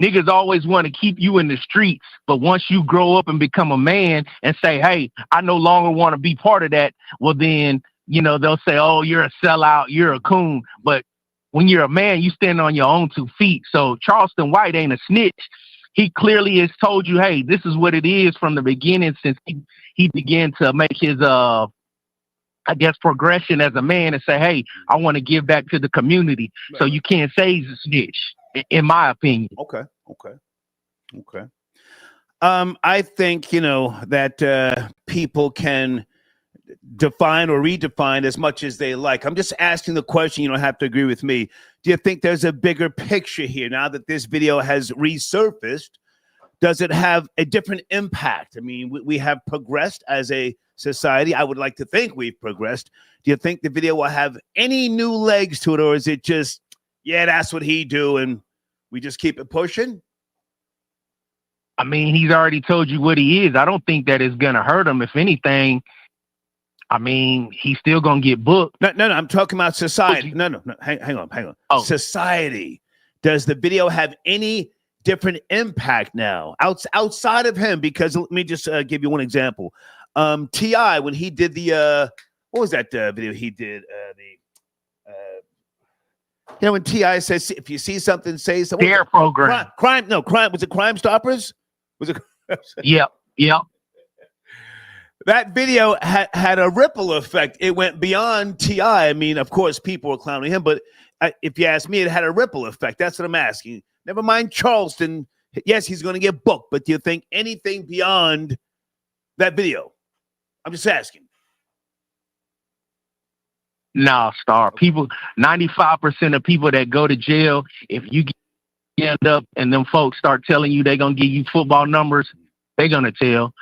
S: Niggas always want to keep you in the streets, but once you grow up and become a man and say, hey, I no longer want to be part of that, well then, they'll say, oh, you're a sellout, you're a coon. But when you're a man, you stand on your own 2 feet. So Charleston White ain't a snitch. He clearly has told you, hey, this is what it is from the beginning, since he began to make his progression as a man and say, hey, I want to give back to the community. Right. So you can't say he's a snitch, in my opinion.
A: Okay. I think, that people can define or redefine as much as they like. I'm just asking the question. You don't have to agree with me. Do you think there's a bigger picture here now that this video has resurfaced? Does it have a different impact? I mean, we have progressed as a society. I would like to think we've progressed. Do you think the video will have any new legs to it, or is it just, yeah, that's what he do, and we just keep it pushing?
S: I mean, he's already told you what he is. I don't think that is going to hurt him. If anything, I mean, he's still going to get booked.
A: No, I'm talking about society. No. Hang on. Oh. Society. Does the video have any different impact now outside of him? Because let me just give you one example. T.I., when he did the, what was that video he did? When T.I. says, if you see something, say something.
S: Dare program.
A: Crime. Was it Crime Stoppers? Was it?
S: Yep.
A: That video had a ripple effect. It went beyond T.I. I mean, of course, people were clowning him, but if you ask me, it had a ripple effect. That's what I'm asking. Never mind Charleston. Yes, he's going to get booked, but do you think anything beyond that video? I'm just asking.
S: No, Star. People, 95% of people that go to jail, if you get You end up and them folks start telling you they're going to give you football numbers, they're going to tell.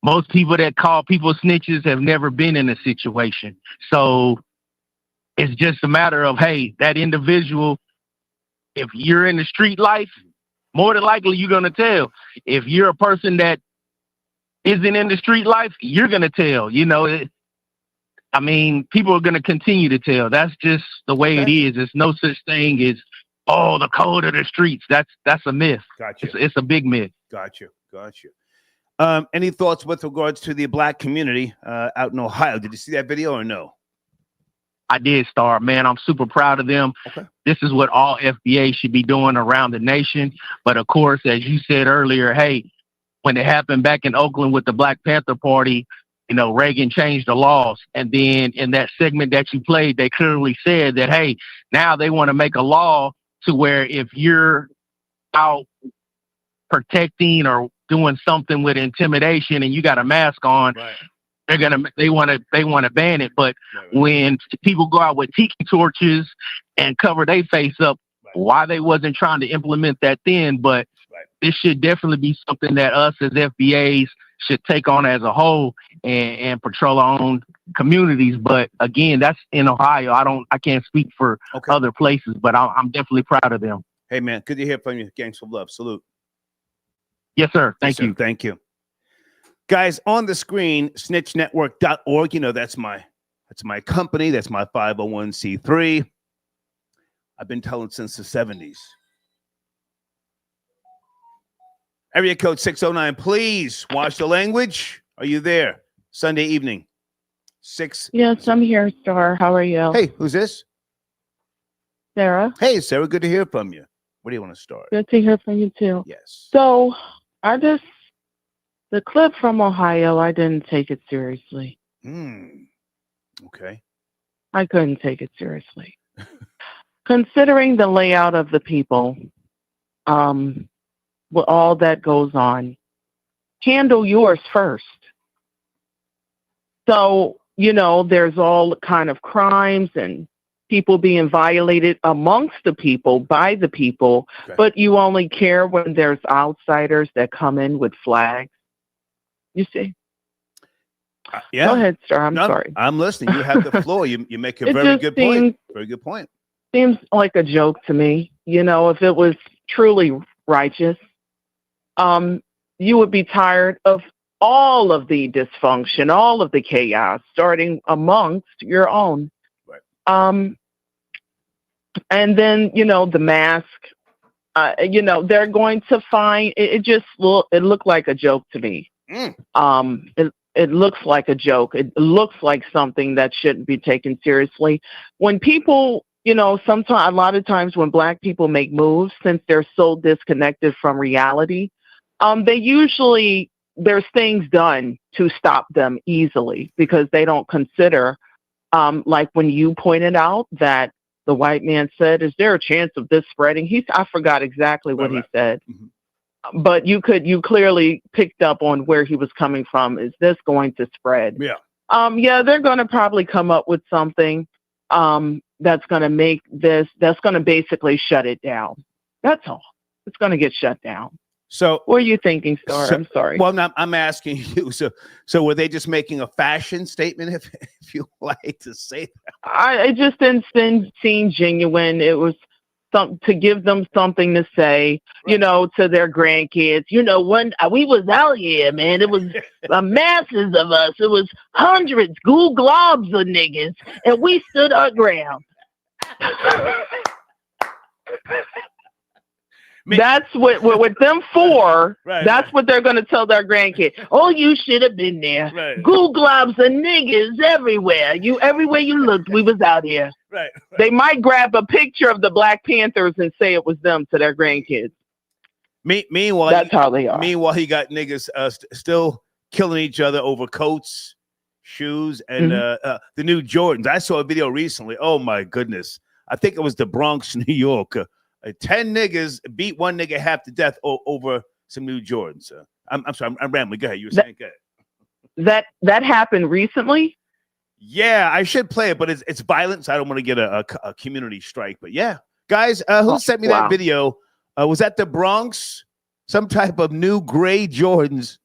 S: Most people that call people snitches have never been in a situation. So it's just a matter of, hey, that individual, if you're in the street life, more than likely you're going to tell. If you're a person that isn't in the street life, you're going to tell. You know, I mean, people are going to continue to tell. That's just the way it is. There's no such thing as, oh, the code of the streets. That's a myth.
A: Gotcha.
S: It's a big myth.
A: Gotcha. Any thoughts with regards to the black community out in Ohio? Did you see that video or no?
S: I did, Star. Man, I'm super proud of them.
A: Okay.
S: This is what all FBA should be doing around the nation. But of course, as you said earlier, hey, when it happened back in Oakland with the Black Panther Party, you know, Reagan changed the laws. And then in that segment that you played, they clearly said that, hey, now they want to make a law to where if you're out protecting or doing something with intimidation and you got a mask on, they want to ban it. But when people go out with tiki torches and cover their face up, why they wasn't trying to implement that then? But this should definitely be something that us as FBAs should take on as a whole and patrol our own communities. But again, that's in Ohio. I can't speak for other places, but I'm definitely proud of them.
A: Hey man, good to hear from you. Gangs of love. Salute.
S: Yes, sir. Thank you.
A: Thank you. Guys, on the screen, snitchnetwork.org. You know, that's my company. That's my 501c3. I've been telling since the 70s. Area code 609, please watch the language. Are you there? Sunday evening.
T: Yes, I'm here, Star. How are you?
A: Hey, who's this?
T: Sarah.
A: Hey, Sarah, good to hear from you. Where do you want to start?
T: Good to hear from you, too.
A: Yes.
T: So, the clip from Ohio, I didn't take it seriously.
A: Okay.
T: I couldn't take it seriously. Considering the layout of the people, with all that goes on, handle yours first. So, you know, there's all kind of crimes and people being violated amongst the people, by the people, but you only care when there's outsiders that come in with flags. You see?
A: Yeah.
T: Go ahead, Star. I'm sorry.
A: I'm listening. You have the floor. You make a very good point. Very good point.
T: Seems like a joke to me. You know, if it was truly righteous, you would be tired of all of the dysfunction, all of the chaos, starting amongst your own. And then, you know, the mask, you know, they're going to find, it looked like a joke to me. It looks like a joke. It looks like something that shouldn't be taken seriously. When people, you know, sometimes, a lot of times when Black people make moves, since they're so disconnected from reality, they usually, there's things done to stop them easily because they don't consider, like when you pointed out that the white man said, is there a chance of this spreading? I forgot exactly what he said. But you clearly picked up on where he was coming from. Is this going to spread?
A: Yeah.
T: Yeah, they're going to probably come up with something that's going to make this, that's going to basically shut it down. That's all. It's going to get shut down.
A: So
T: what are you thinking, Star? I'm sorry.
A: Well, I'm asking you. So were they just making a fashion statement, if you like to say that?
T: It just didn't seem genuine. It was to give them something to say, you know, to their grandkids. You know, when we was out here, man, it was masses of us. It was hundreds, goo globs of niggas, and we stood our ground. That's what with them four. That's what they're going to tell their grandkids. Oh, you should have been there. Goo globs and niggas everywhere. Everywhere you looked, we was out here. They might grab a picture of the Black Panthers and say it was them to their grandkids.
A: Meanwhile,
T: that's how they are.
A: Meanwhile, he got niggas still killing each other over coats, shoes, and the new Jordans. I saw a video recently. Oh my goodness! I think it was the Bronx, New York. 10 niggas beat one nigga half to death over some new Jordans. I'm sorry, I'm rambling. Go ahead. You were saying, go
T: ahead. That happened recently?
A: Yeah, I should play it, but it's violent, so I don't want to get a community strike. But yeah, guys, who sent me that video was at the Bronx. Some type of new gray Jordans.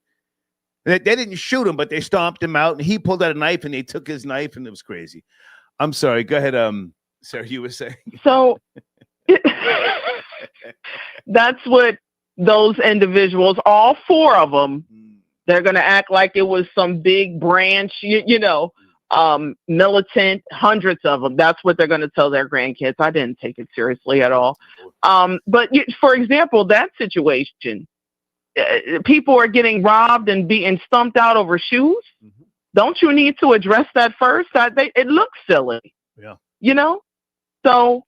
A: They didn't shoot him, but they stomped him out, and he pulled out a knife, and they took his knife, and it was crazy. I'm sorry. Go ahead, Sarah. You were saying.
T: So that's what those individuals, all four of them, they're going to act like it was some big branch, militant, hundreds of them. That's what they're going to tell their grandkids. I didn't take it seriously at all. But for example, that situation, people are getting robbed and being stumped out over shoes. Don't you need to address that first? It looks silly.
A: Yeah.
T: So,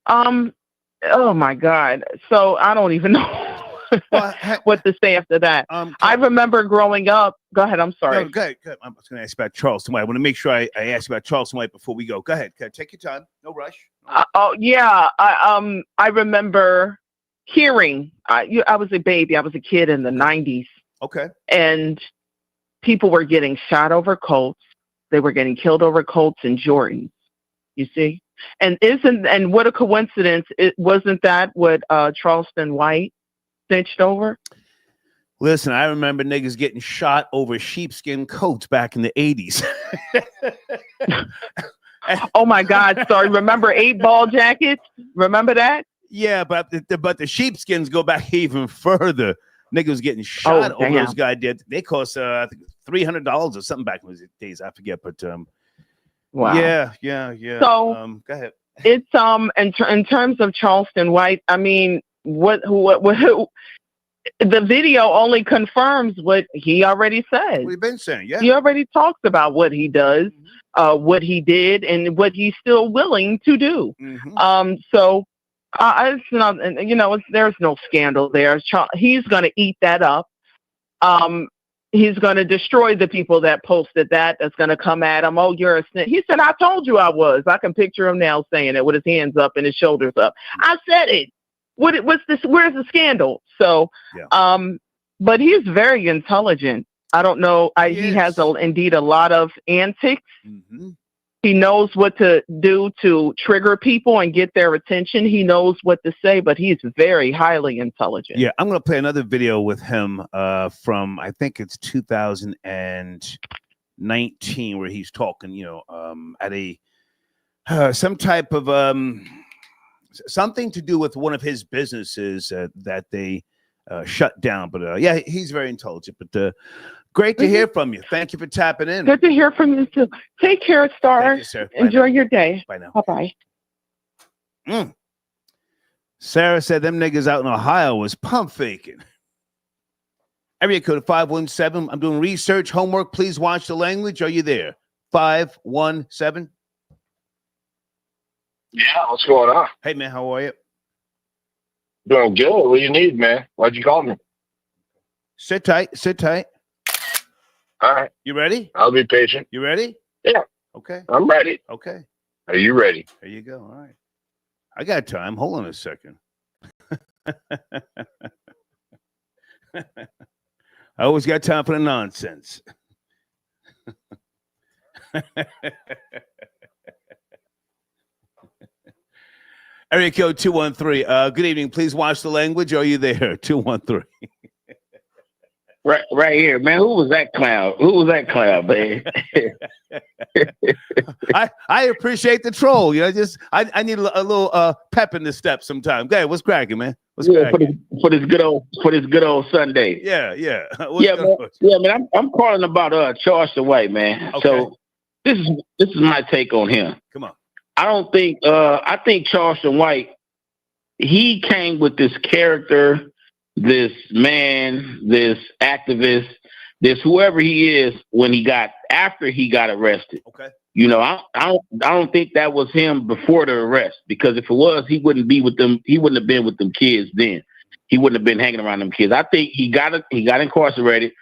T: oh my God. So I don't even know what to say after that. I remember growing up. Go ahead. I'm sorry.
A: No, go ahead. I was going to ask about Charleston White. I want to make sure I ask about Charleston White before we go. Go ahead. Take your time. No rush.
T: Yeah. I remember hearing. I was a baby. I was a kid in the 90s.
A: Okay.
T: And people were getting shot over Colts. They were getting killed over Colts and Jordans. You see? And what a coincidence. Wasn't that what Charleston White snitched over?
A: Listen, I remember niggas getting shot over sheepskin coats back in the 80s.
T: Oh my God. Sorry. Remember 8-ball jackets? Remember that?
A: Yeah, but the sheepskins go back even further. Niggas getting shot over those guys did. They cost I think $300 or something back in those days. I forget, but
T: wow.
A: Yeah.
T: So
A: go ahead.
T: It's in terms of Charleston White, I mean, what the video only confirms what he already said.
A: We've been saying, yeah.
T: He already talks about what he does, what he did, and what he's still willing to do. So it's not, there's no scandal there. He's going to eat that up. He's going to destroy the people that posted that. That's going to come at him. Oh, you're a snitch. He said, I told you I was. I can picture him now saying it with his hands up and his shoulders up. I said it. What's this? Where's the scandal? So, but he's very intelligent. I don't know. He has indeed a lot of antics. He knows what to do to trigger people and get their attention. He knows what to say, but he's very highly intelligent.
A: Yeah, I'm going to play another video with him from, I think it's 2019, where he's talking, at a some type of something to do with one of his businesses that they shut down. But yeah, he's very intelligent. But great to hear from you. Thank you for tapping in.
T: Good to hear from you too. Take care, Star.
A: Thank you, sir.
T: Enjoy your day.
A: Bye now.
T: Bye-bye.
A: Sarah said them niggas out in Ohio was pump faking. Area code 517. I'm doing research, homework. Please watch the language. Are you there? 517.
U: Yeah, what's going on?
A: Hey, man, how are you?
U: Doing good. What do you need, man? Why'd you call me?
A: Sit tight.
U: All right.
A: You ready?
U: I'll be patient.
A: You ready?
U: Yeah.
A: Okay.
U: I'm ready.
A: Okay.
U: Are you ready?
A: There you go. All right. I got time. Hold on a second. I always got time for the nonsense. Area code 213. Good evening. Please watch the language. Are you there? 213.
V: Right here, man. Who was that clown? Man?
A: I appreciate the troll. I need a little pep in the step sometime. Okay, what's cracking, man? What's cracking?
V: For this good old Sunday.
A: Yeah.
V: Man. I'm calling about Charleston White, man.
A: Okay.
V: So this is my take on him.
A: Come on.
V: I think Charleston White, he came with this character, this man, this activist, this whoever he is after he got arrested.
A: Okay.
V: I don't think that was him before the arrest, because if it was, he wouldn't be with them. He wouldn't have been with them kids then. He wouldn't have been hanging around them kids. I think he got incarcerated.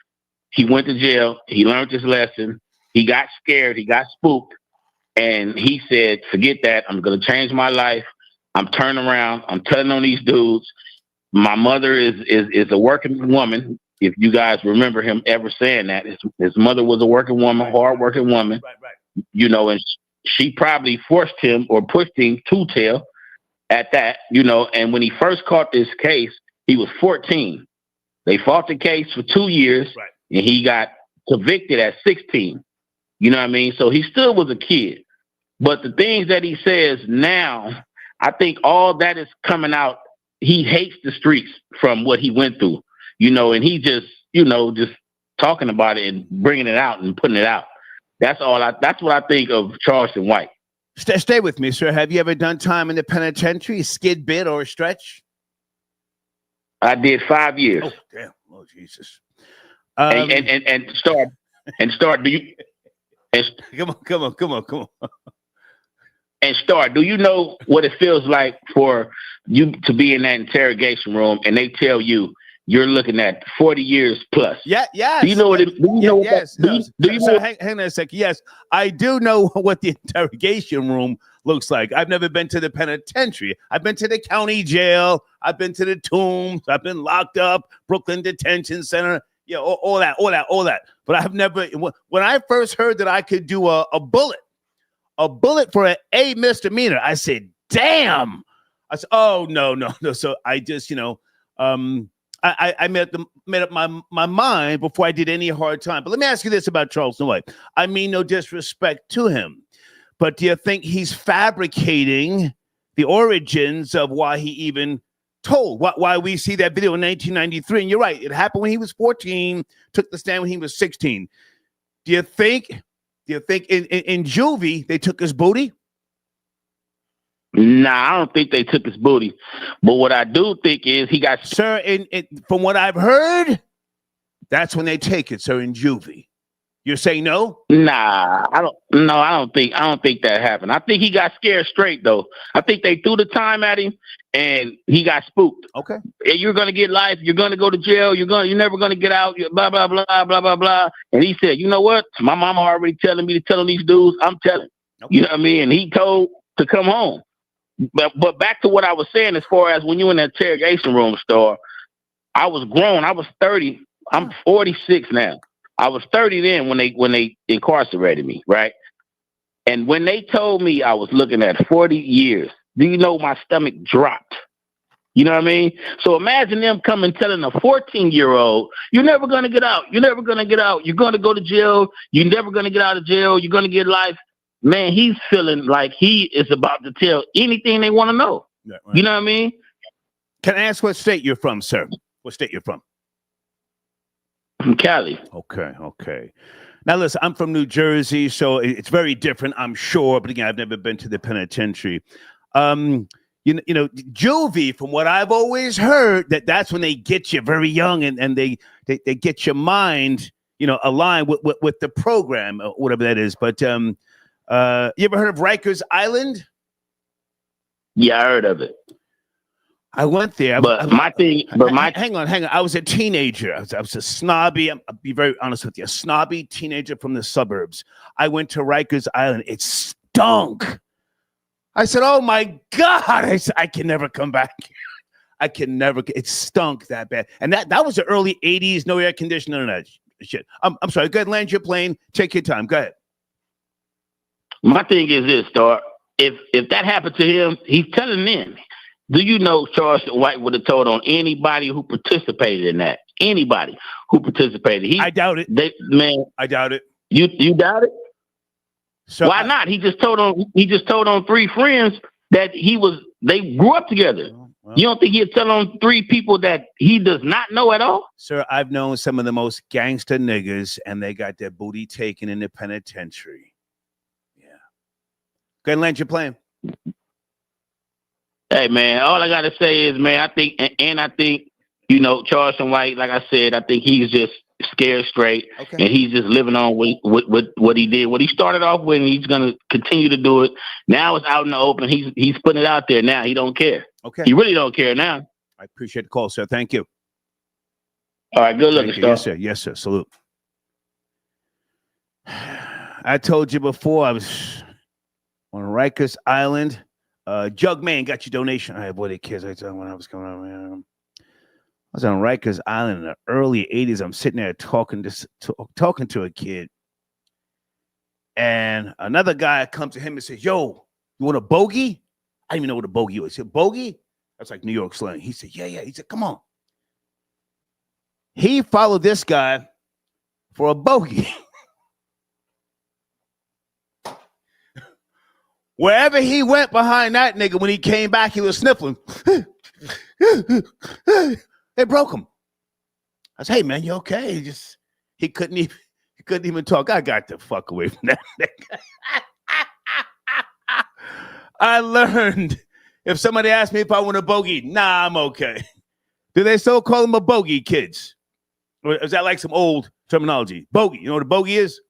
V: He went to jail. He learned his lesson. He got scared. He got spooked. And he said, forget that. I'm going to change my life. I'm turning around. I'm telling on these dudes. My mother is a working woman. If you guys remember him ever saying that, his mother was a working woman, hard-working woman. Right. And she probably forced him or pushed him to tell. at that, and when he first caught this case, he was 14. They fought the case for 2 years, and he got convicted at 16. You know what I mean? So he still was a kid. But the things that he says now, I think all that is coming out. He hates the streets from what he went through, and he just, just talking about it and bringing it out and putting it out. That's what I think of Charleston White.
A: Stay with me, sir. Have you ever done time in the penitentiary, skid bit or stretch?
V: I did 5 years.
A: Oh, damn. Oh, Jesus.
V: And start. Do you?
A: Come on.
V: And start. Do you know what it feels like for you to be in that interrogation room and they tell you you're looking at 40 years plus?
A: Yeah, yes.
V: Do you know what it? Do you know what
A: yes.
V: that, do you
A: So
V: know?
A: hang on a second. Yes, I do know what the interrogation room looks like. I've never been to the penitentiary. I've been to the county jail. I've been to the Tombs. I've been locked up, Brooklyn Detention Center. Yeah, all that. But I've never. When I first heard that I could do a bullet for a misdemeanor, I said, "Damn!" I said, "Oh no." So I just, I made up my mind before I did any hard time. But let me ask you this about Charleston White. I mean no disrespect to him, but do you think he's fabricating the origins of why he even told? Why we see that video in 1993? And you're right, it happened when he was 14, took the stand when he was 16. Do you think in juvie they took his booty?
V: Nah, I don't think they took his booty. But what I do think is he got.
A: Sir, from what I've heard, that's when they take it, sir, in juvie. You're saying no?
V: Nah, I don't think that happened. I think he got scared straight though. I think they threw the time at him and he got spooked.
A: Okay.
V: You're gonna get life, you're gonna go to jail, you're never gonna get out, blah blah blah blah blah blah. And he said, you know what? My mama already telling me to tell these dudes, I'm telling. Okay. You know what I mean? And he told to come home. But back to what I was saying, as far as when you in the interrogation room, Star, I was grown. I was 30. I'm 46 now. I was 30 then when they incarcerated me, right? And when they told me I was looking at 40 years, do you know my stomach dropped? You know what I mean? So imagine them coming telling a 14-year-old, you're never going to get out. You're never going to get out. You're going to go to jail. You're never going to get out of jail. You're going to get life. Man, he's feeling like he is about to tell anything they want to know. Yeah, right. You know what I mean?
A: Can I ask what state you're from, sir? What state you're from?
V: From Cali.
A: Okay. Now, listen, I'm from New Jersey, so it's very different, I'm sure. But again, I've never been to the penitentiary. Juvie, from what I've always heard, that's when they get you very young and they get your mind, aligned with the program, or whatever that is. But you ever heard of Rikers Island?
V: Yeah, I heard of it.
A: I went there.
V: Hang
A: on. I was a teenager. I was a snobby. I'll be very honest with you. A snobby teenager from the suburbs. I went to Rikers Island. It stunk. I said, "Oh my God!" I can never come back. I can never. It stunk that bad. And that was the early '80s. No air conditioning, none of that shit. I'm sorry. Go ahead, land your plane. Take your time. Go ahead.
V: My thing is this, Star. If that happened to him, he's telling them. Do you know Charleston White would have told on anybody who participated in that? Anybody who participated. I
A: doubt it. I doubt it.
V: You doubt it?
A: So
V: why not? He just told on 3 friends that they grew up together. Well, you don't think he'd tell on 3 people that he does not know at all?
A: Sir, I've known some of the most gangster niggas and they got their booty taken in the penitentiary. Yeah. Go ahead and land your plane.
V: Hey, man, all I got to say is, man, I think, Charleston White, like I said, I think he's just scared straight. Okay. And he's just living on with what he did, what he started off with, and he's going to continue to do it. Now it's out in the open. He's putting it out there now. He don't care. Okay. He really don't care now.
A: I appreciate the call, sir. Thank you.
V: All right, good looking,
A: Star. Yes, sir. Yes, sir. Salute. I told you before I was on Rikers Island. Jug Man got your donation. I boy, they kids. I tell when I was coming out, man. I was on Rikers Island in the early '80s. I'm sitting there talking to a kid, and another guy comes to him and says, "Yo, you want a bogey?" I didn't even know what a bogey was. He said, bogey? That's like New York slang. He said, yeah. He said, come on. He followed this guy for a bogey. Wherever he went behind that nigga, when he came back, he was sniffling. They broke him. I said, hey, man, you okay? He couldn't even talk. I got the fuck away from that nigga. I learned if somebody asked me if I want a bogey, nah, I'm okay. Do they still call him a bogey, kids? Or is that like some old terminology? Bogey. You know what a bogey is?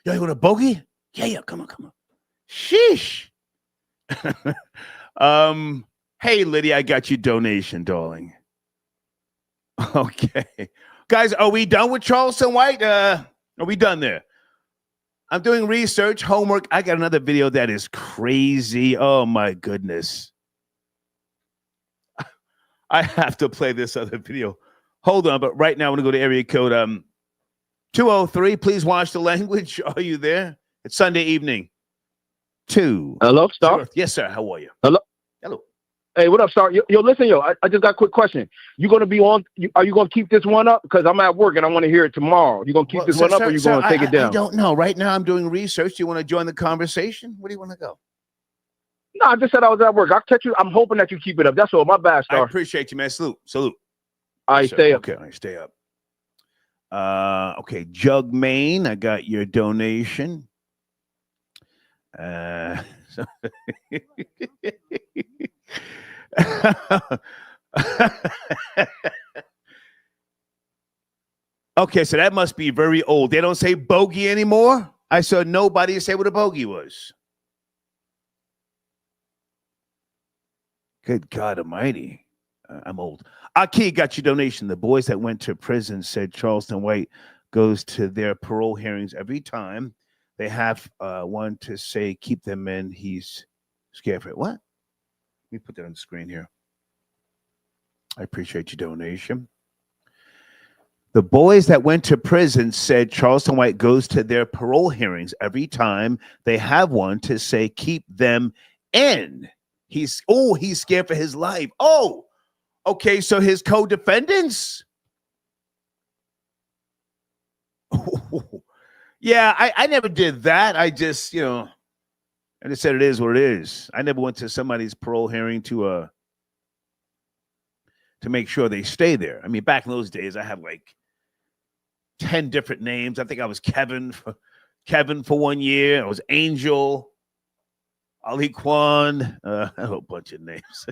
A: Yo, you want a bogey? Yeah, come on. Sheesh. Hey, Lydia, I got your donation, darling. Okay. Guys, are we done with Charleston White? Are we done there? I'm doing research, homework. I got another video that is crazy. Oh, my goodness. I have to play this other video. Hold on, but right now I'm going to go to area code 203. Please watch the language. Are you there? It's Sunday evening.
P: Hello, Star?
A: Yes, sir. How are you?
P: Hello. Hey, what up, Star? Listen, I just got a quick question. You going to be on? Are you going to keep this one up? Because I'm at work and I want to hear it tomorrow. You going to keep this one up, or you going to take it down?
A: I don't know. Right now I'm doing research. Do you want to join the conversation? Where do you want to go?
P: No, I just said I was at work. I'll catch you. I'm hoping that you keep it up. That's all. My bad, Star.
A: I appreciate you, man. Salute.
P: All right, stay up.
A: Okay, all right, stay up. Okay, Jug Main, I got your donation. Okay, so that must be very old. They don't say bogey anymore? I saw nobody say what a bogey was. Good God almighty. I'm old. Aki got your donation. The boys that went to prison said Charleston White goes to their parole hearings every time. They have one to say, keep them in. He's scared for it. What? Let me put that on the screen here. I appreciate your donation. The boys that went to prison said Charleston White goes to their parole hearings every time. They have one to say, keep them in. He's scared for his life. Oh, okay, so his co-defendants? Yeah, I never did that. I just, I just said it is what it is. I never went to somebody's parole hearing to make sure they stay there. I mean, back in those days, I had like 10 different names. I think I was Kevin for 1 year. I was Angel, Ali Kwan, a whole bunch of names.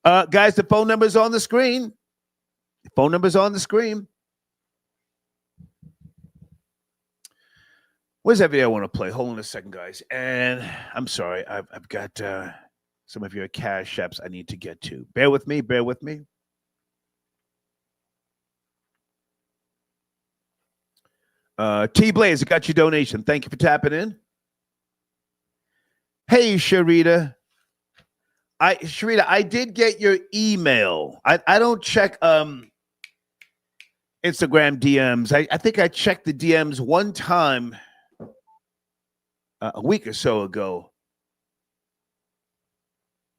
A: Guys, the phone number's on the screen. The phone number's on the screen. Where's that video I want to play? Hold on a second, guys. And I'm sorry, I've got some of your cash apps I need to get to. Bear with me. T Blaze, I got your donation. Thank you for tapping in. Hey, Sharita. I did get your email. I don't check Instagram DMs. I think I checked the DMs one time a week or so ago.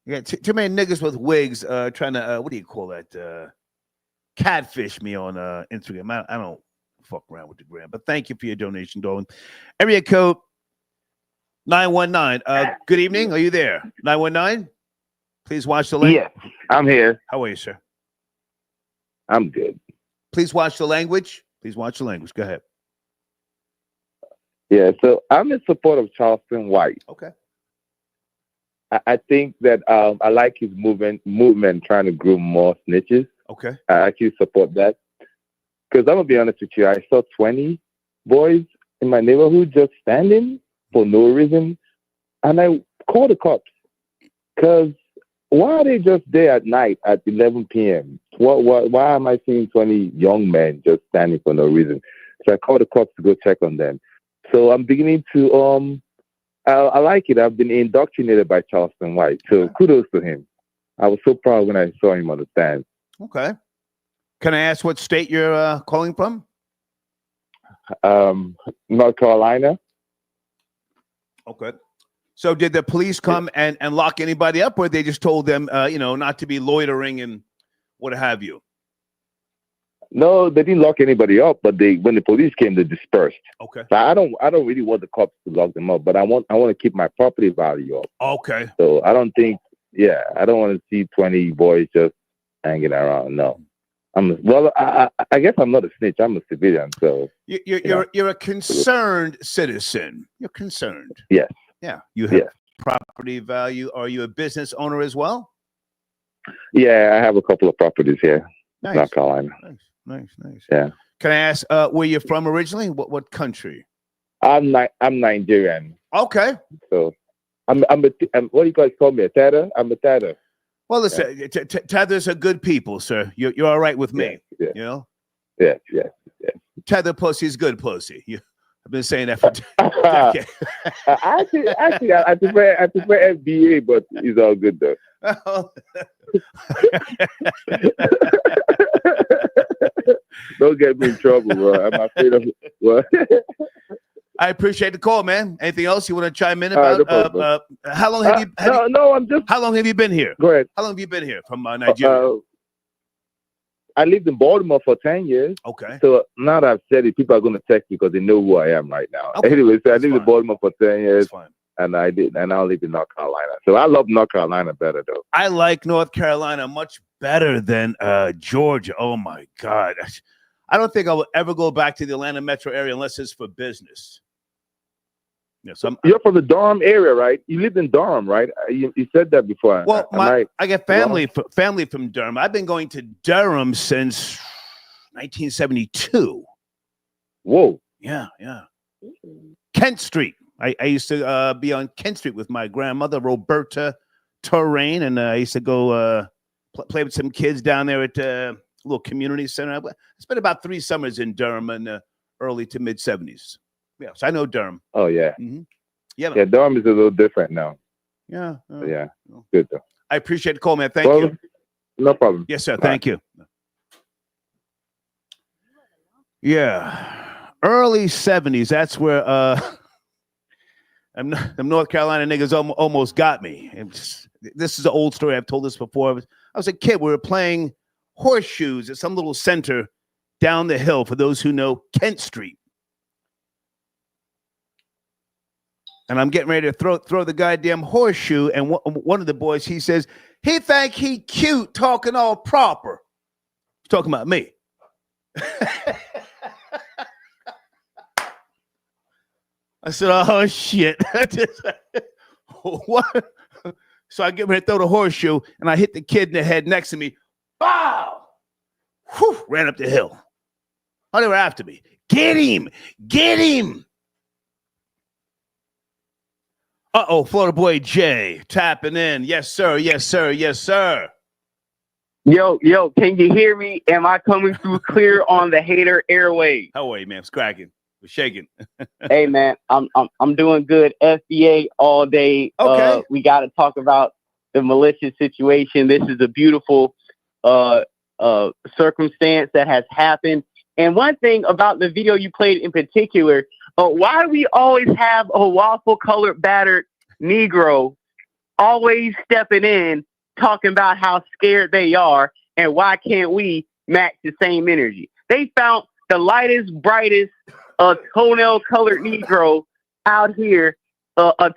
A: Yeah, too many niggas with wigs trying to what do you call that? Catfish me on Instagram. I don't fuck around with the gram. But thank you for your donation, darling. Area code 919. Good evening. Are you there? 919. Please watch the language.
V: Yeah, I'm here.
A: How are you, sir?
V: I'm good.
A: Please watch the language. Go ahead.
V: Yeah, so I'm in support of Charleston White.
A: Okay.
V: I think that I like his movement trying to groom more snitches.
A: Okay.
V: I actually support that. Because I'm going to be honest with you, I saw 20 boys in my neighborhood just standing for no reason. And I called the cops. Because why are they just there at night at 11 p.m.? Why am I seeing 20 young men just standing for no reason? So I called the cops to go check on them. So I'm beginning to, I like it. I've been indoctrinated by Charleston White. So kudos to him. I was so proud when I saw him on the stand.
A: Okay. Can I ask what state you're calling from?
B: North Carolina.
A: Okay. So did the police come and lock anybody up, or they just told them, not to be loitering and what have you?
B: No, they didn't lock anybody up, but when the police came, they dispersed.
A: Okay.
B: So I don't really want the cops to lock them up, but I want to keep my property value up.
A: Okay.
B: So I don't want to see 20 boys just hanging around. No. I guess I'm not a snitch. I'm a civilian. So
A: you're a concerned citizen. You're concerned.
B: Yes.
A: Yeah. You have property value. Are you a business owner as well?
B: Yeah, I have a couple of properties here.
A: Nice.
B: North Carolina.
A: Nice.
B: Yeah.
A: Can I ask where you're from originally? What country?
B: I'm Nigerian.
A: Okay.
B: So I'm what do you guys call me? A tether? I'm a tether.
A: Well, listen, tethers are good people, sir. You're all right with me.
B: Yeah.
A: You know?
B: Yeah.
A: Tether pussy is good pussy. I've been saying that for decades.
B: Actually, I prefer FBA, but it's all good though. Don't get me in trouble, bro. I'm afraid of what?
A: I appreciate the call, man. Anything else you want to chime in about? How long have you? How long have you been here?
B: Go ahead.
A: How long have you been here from Nigeria?
B: I lived in Baltimore for 10 years.
A: Okay.
B: So now that I've said it, people are going to text me because they know who I am right now.
A: Okay.
B: Anyway, so I lived in Baltimore for 10 years. And I now live in North Carolina. So I love North Carolina better, though.
A: I like North Carolina much better than Georgia. Oh, my God. I don't think I will ever go back to the Atlanta metro area unless it's for business. Yes,
B: You're from the Durham area, right? You lived in Durham, right? You said that before.
A: Well, I got family from Durham. I've been going to Durham since 1972.
B: Whoa.
A: Yeah. Kent Street. I used to be on Kent Street with my grandmother, Roberta Torrain, and I used to go play with some kids down there at a little community center. I spent about 3 summers in Durham in the early to mid 70s. Yeah, so I know Durham.
B: Oh, yeah.
A: Mm-hmm. Yeah,
B: Durham is a little different now.
A: Yeah.
B: Yeah, good though.
A: I appreciate the call, man. Thank you.
B: No problem.
A: Yes, sir. Thank you. Yeah. Early 70s. That's where them North Carolina niggas almost got me. This is an old story. I've told this before. I was a kid. We were playing horseshoes at some little center down the hill, for those who know Kent Street. And I'm getting ready to throw the goddamn horseshoe. And one of the boys, he says, he think he cute talking all proper. He's talking about me. I said, oh, shit. What? So I get ready to throw the horseshoe, and I hit the kid in the head next to me. Bow! Whew, ran up the hill. Oh, they were after me. Get him! Get him! Uh-oh, Florida boy Jay tapping in. Yes, sir. Yes, sir. Yes, sir.
E: Yo, can you hear me? Am I coming through clear on the hater airway?
A: How are you, man? It's cracking. We're shaking.
E: Hey, man, I'm doing good. FBA all day.
A: Okay.
E: We got to talk about the malicious situation. This is a beautiful circumstance that has happened. And one thing about the video you played in particular, why do we always have a waffle-colored battered Negro always stepping in, talking about how scared they are, and why can't we match the same energy? They found the lightest, brightest, toenail-colored Negro out here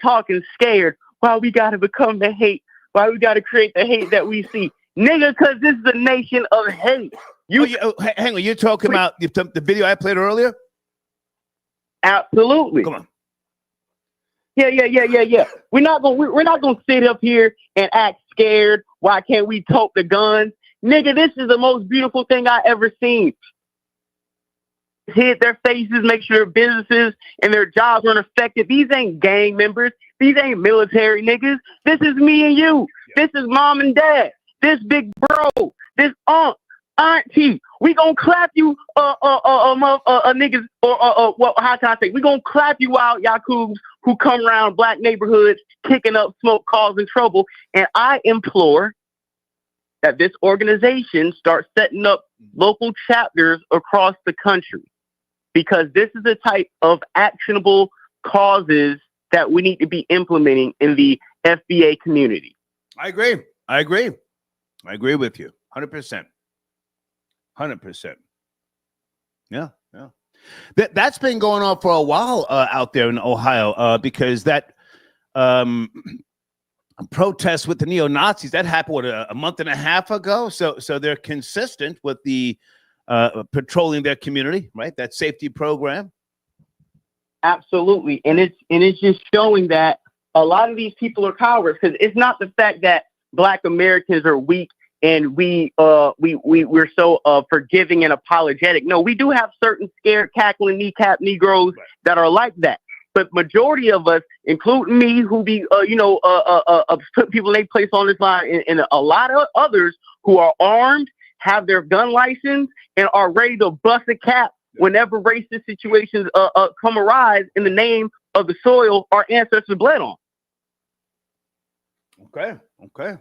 E: talking scared. Why we got to become the hate? Why we got to create the hate that we see? Nigga, because this is a nation of hate.
A: Hang on, you're talking about the video I played earlier?
E: Absolutely.
A: Come on.
E: Yeah. We're not gonna sit up here and act scared. Why can't we tote the guns? Nigga, this is the most beautiful thing I ever seen. Hit their faces, make sure their businesses and their jobs aren't affected. These ain't gang members. These ain't military niggas. This is me and you. This is mom and dad. This big bro. This aunt. Auntie, we gonna clap you, niggas, or how can I say? We gonna clap you out, Yakuts who come around black neighborhoods, kicking up smoke, causing trouble. And I implore that this organization start setting up local chapters across the country, because this is the type of actionable causes that we need to be implementing in the FBA community.
A: I agree. I agree. I agree with you. 100%. 100%. Yeah. Yeah. That's been going on for a while out there in Ohio because that protest with the neo-Nazis, that happened a month and a half ago. So they're consistent with the patrolling their community, right? That safety program.
E: Absolutely. And it's just showing that a lot of these people are cowards, because it's not the fact that Black Americans are weak and we're so forgiving and apologetic. No, we do have certain scared, cackling, kneecap Negroes that are like that. But majority of us, including me, who be put people in a place on this line, and a lot of others who are armed, have their gun license, and are ready to bust a cap whenever racist situations come arise in the name of the soil our ancestors bled on.
A: Okay. Okay.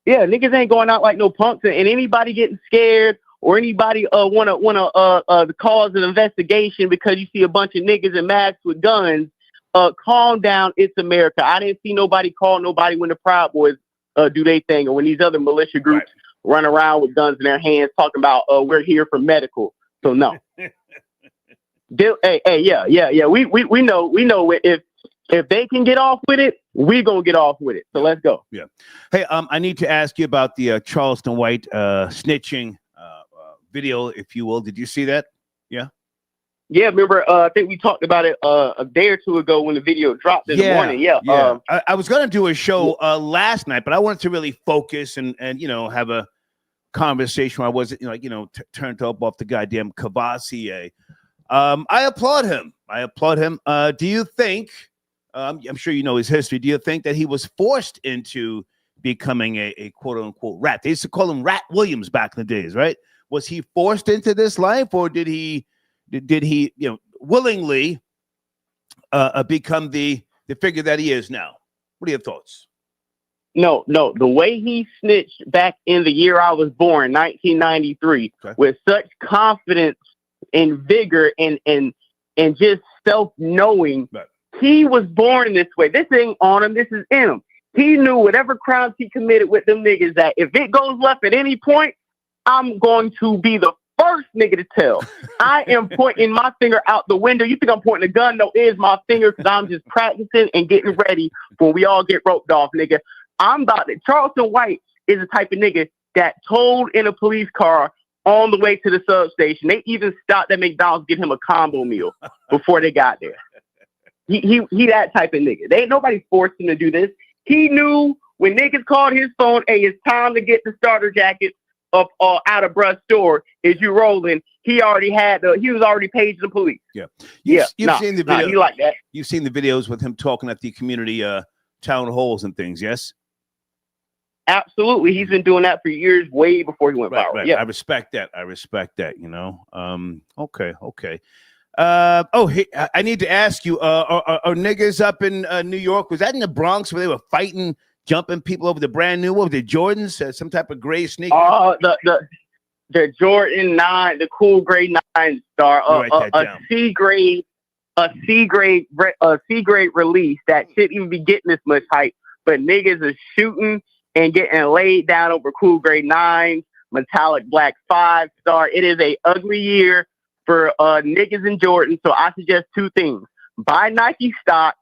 E: Yeah, niggas ain't going out like no punks, and anybody getting scared or anybody wanna cause an investigation because you see a bunch of niggas in masks with guns, calm down. It's America. I didn't see nobody call nobody when the Proud Boys do their thing, or when these other militia groups run around with guns in their hands talking about we're here for medical. So no. Yeah. We know if they can get off with it, we gonna get off with it. So let's go.
A: Yeah. Hey, I need to ask you about the Charleston White snitching video, if you will. Did you see that? Yeah.
E: Yeah, remember, I think we talked about it a day or two ago when the video dropped in the morning. Yeah.
A: I was going to do a show last night, but I wanted to really focus and have a conversation where I wasn't turned up off the goddamn Cavassier. I applaud him. Do you think, I'm sure you know his history, do you think that he was forced into becoming a quote unquote rat? They used to call him Rat Williams back in the days, right? Was he forced into this life, or did he willingly become the figure that he is now? What are your thoughts?
E: No. The way he snitched back in the year I was born, 1993, with such confidence and vigor and just self-knowing, he was born this way. This ain't on him. This is in him. He knew whatever crimes he committed with them niggas, that if it goes left at any point, I'm going to be the first nigga to tell. I am pointing my finger out the window. You think I'm pointing a gun? No, it is my finger, because I'm just practicing and getting ready for when we all get roped off, nigga. I'm about to. Charleston White is the type of nigga that told in a police car on the way to the substation. They even stopped at McDonald's to get him a combo meal before they got there. He that type of nigga. They ain't nobody forced him to do this. He knew when niggas called his phone, hey, it's time to get the starter jacket up out of bruh's store. Is you rolling? He already had he was already paged the police.
A: Yeah. You've seen the video.
E: He like that.
A: You've seen the videos with him talking at the community town halls and things, yes?
E: Absolutely. He's been doing that for years, way before he went viral.
A: Right.
E: Yeah.
A: I respect that. Okay. I need to ask you, are niggas up in New York, was that in the Bronx where they were fighting, jumping people over the brand new, what was it, Jordans, some type of gray sneaker?
E: The Jordan 9, the cool grade 9 star, a C grade release that shouldn't even be getting this much hype, but niggas are shooting and getting laid down over cool grade 9, metallic black 5-star. It is a ugly year for niggas in Jordan. So I suggest two things: buy Nike stock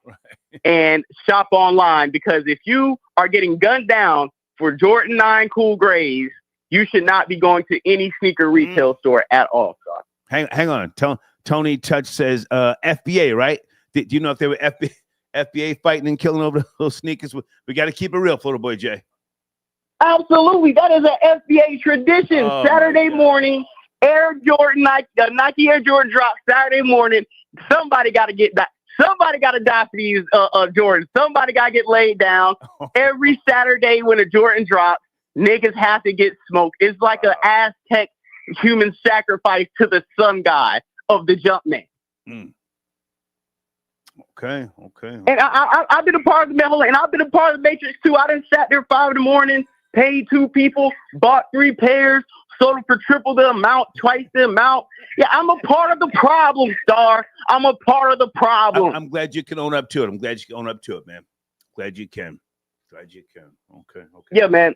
E: and shop online, because if you are getting gunned down for Jordan 9 cool grays, you should not be going to any sneaker retail store at all.
A: Hang on. Tony Touch says FBA, right? Do you know if they were FBA fighting and killing over those sneakers? We got to keep it real, Florida Boy Jay.
E: Absolutely. That is an FBA tradition. Saturday morning, Nike Air Jordan drop Saturday morning. Somebody got to get that. Somebody got to die for these Jordans. Somebody got to get laid down. Every Saturday when a Jordan drops, niggas have to get smoked. It's like an Aztec human sacrifice to the sun god of the Jumpman.
A: Okay.
E: And I've been a part of the Matrix too. I done sat there 5 in the morning, paid 2 people, bought 3 pairs, sold them for triple the amount, twice the amount. Yeah, I'm a part of the problem, Star. I'm a part of the problem.
A: I'm glad you can own up to it. I'm glad you can own up to it, man. Glad you can. Glad you can. Okay.
E: Yeah, man.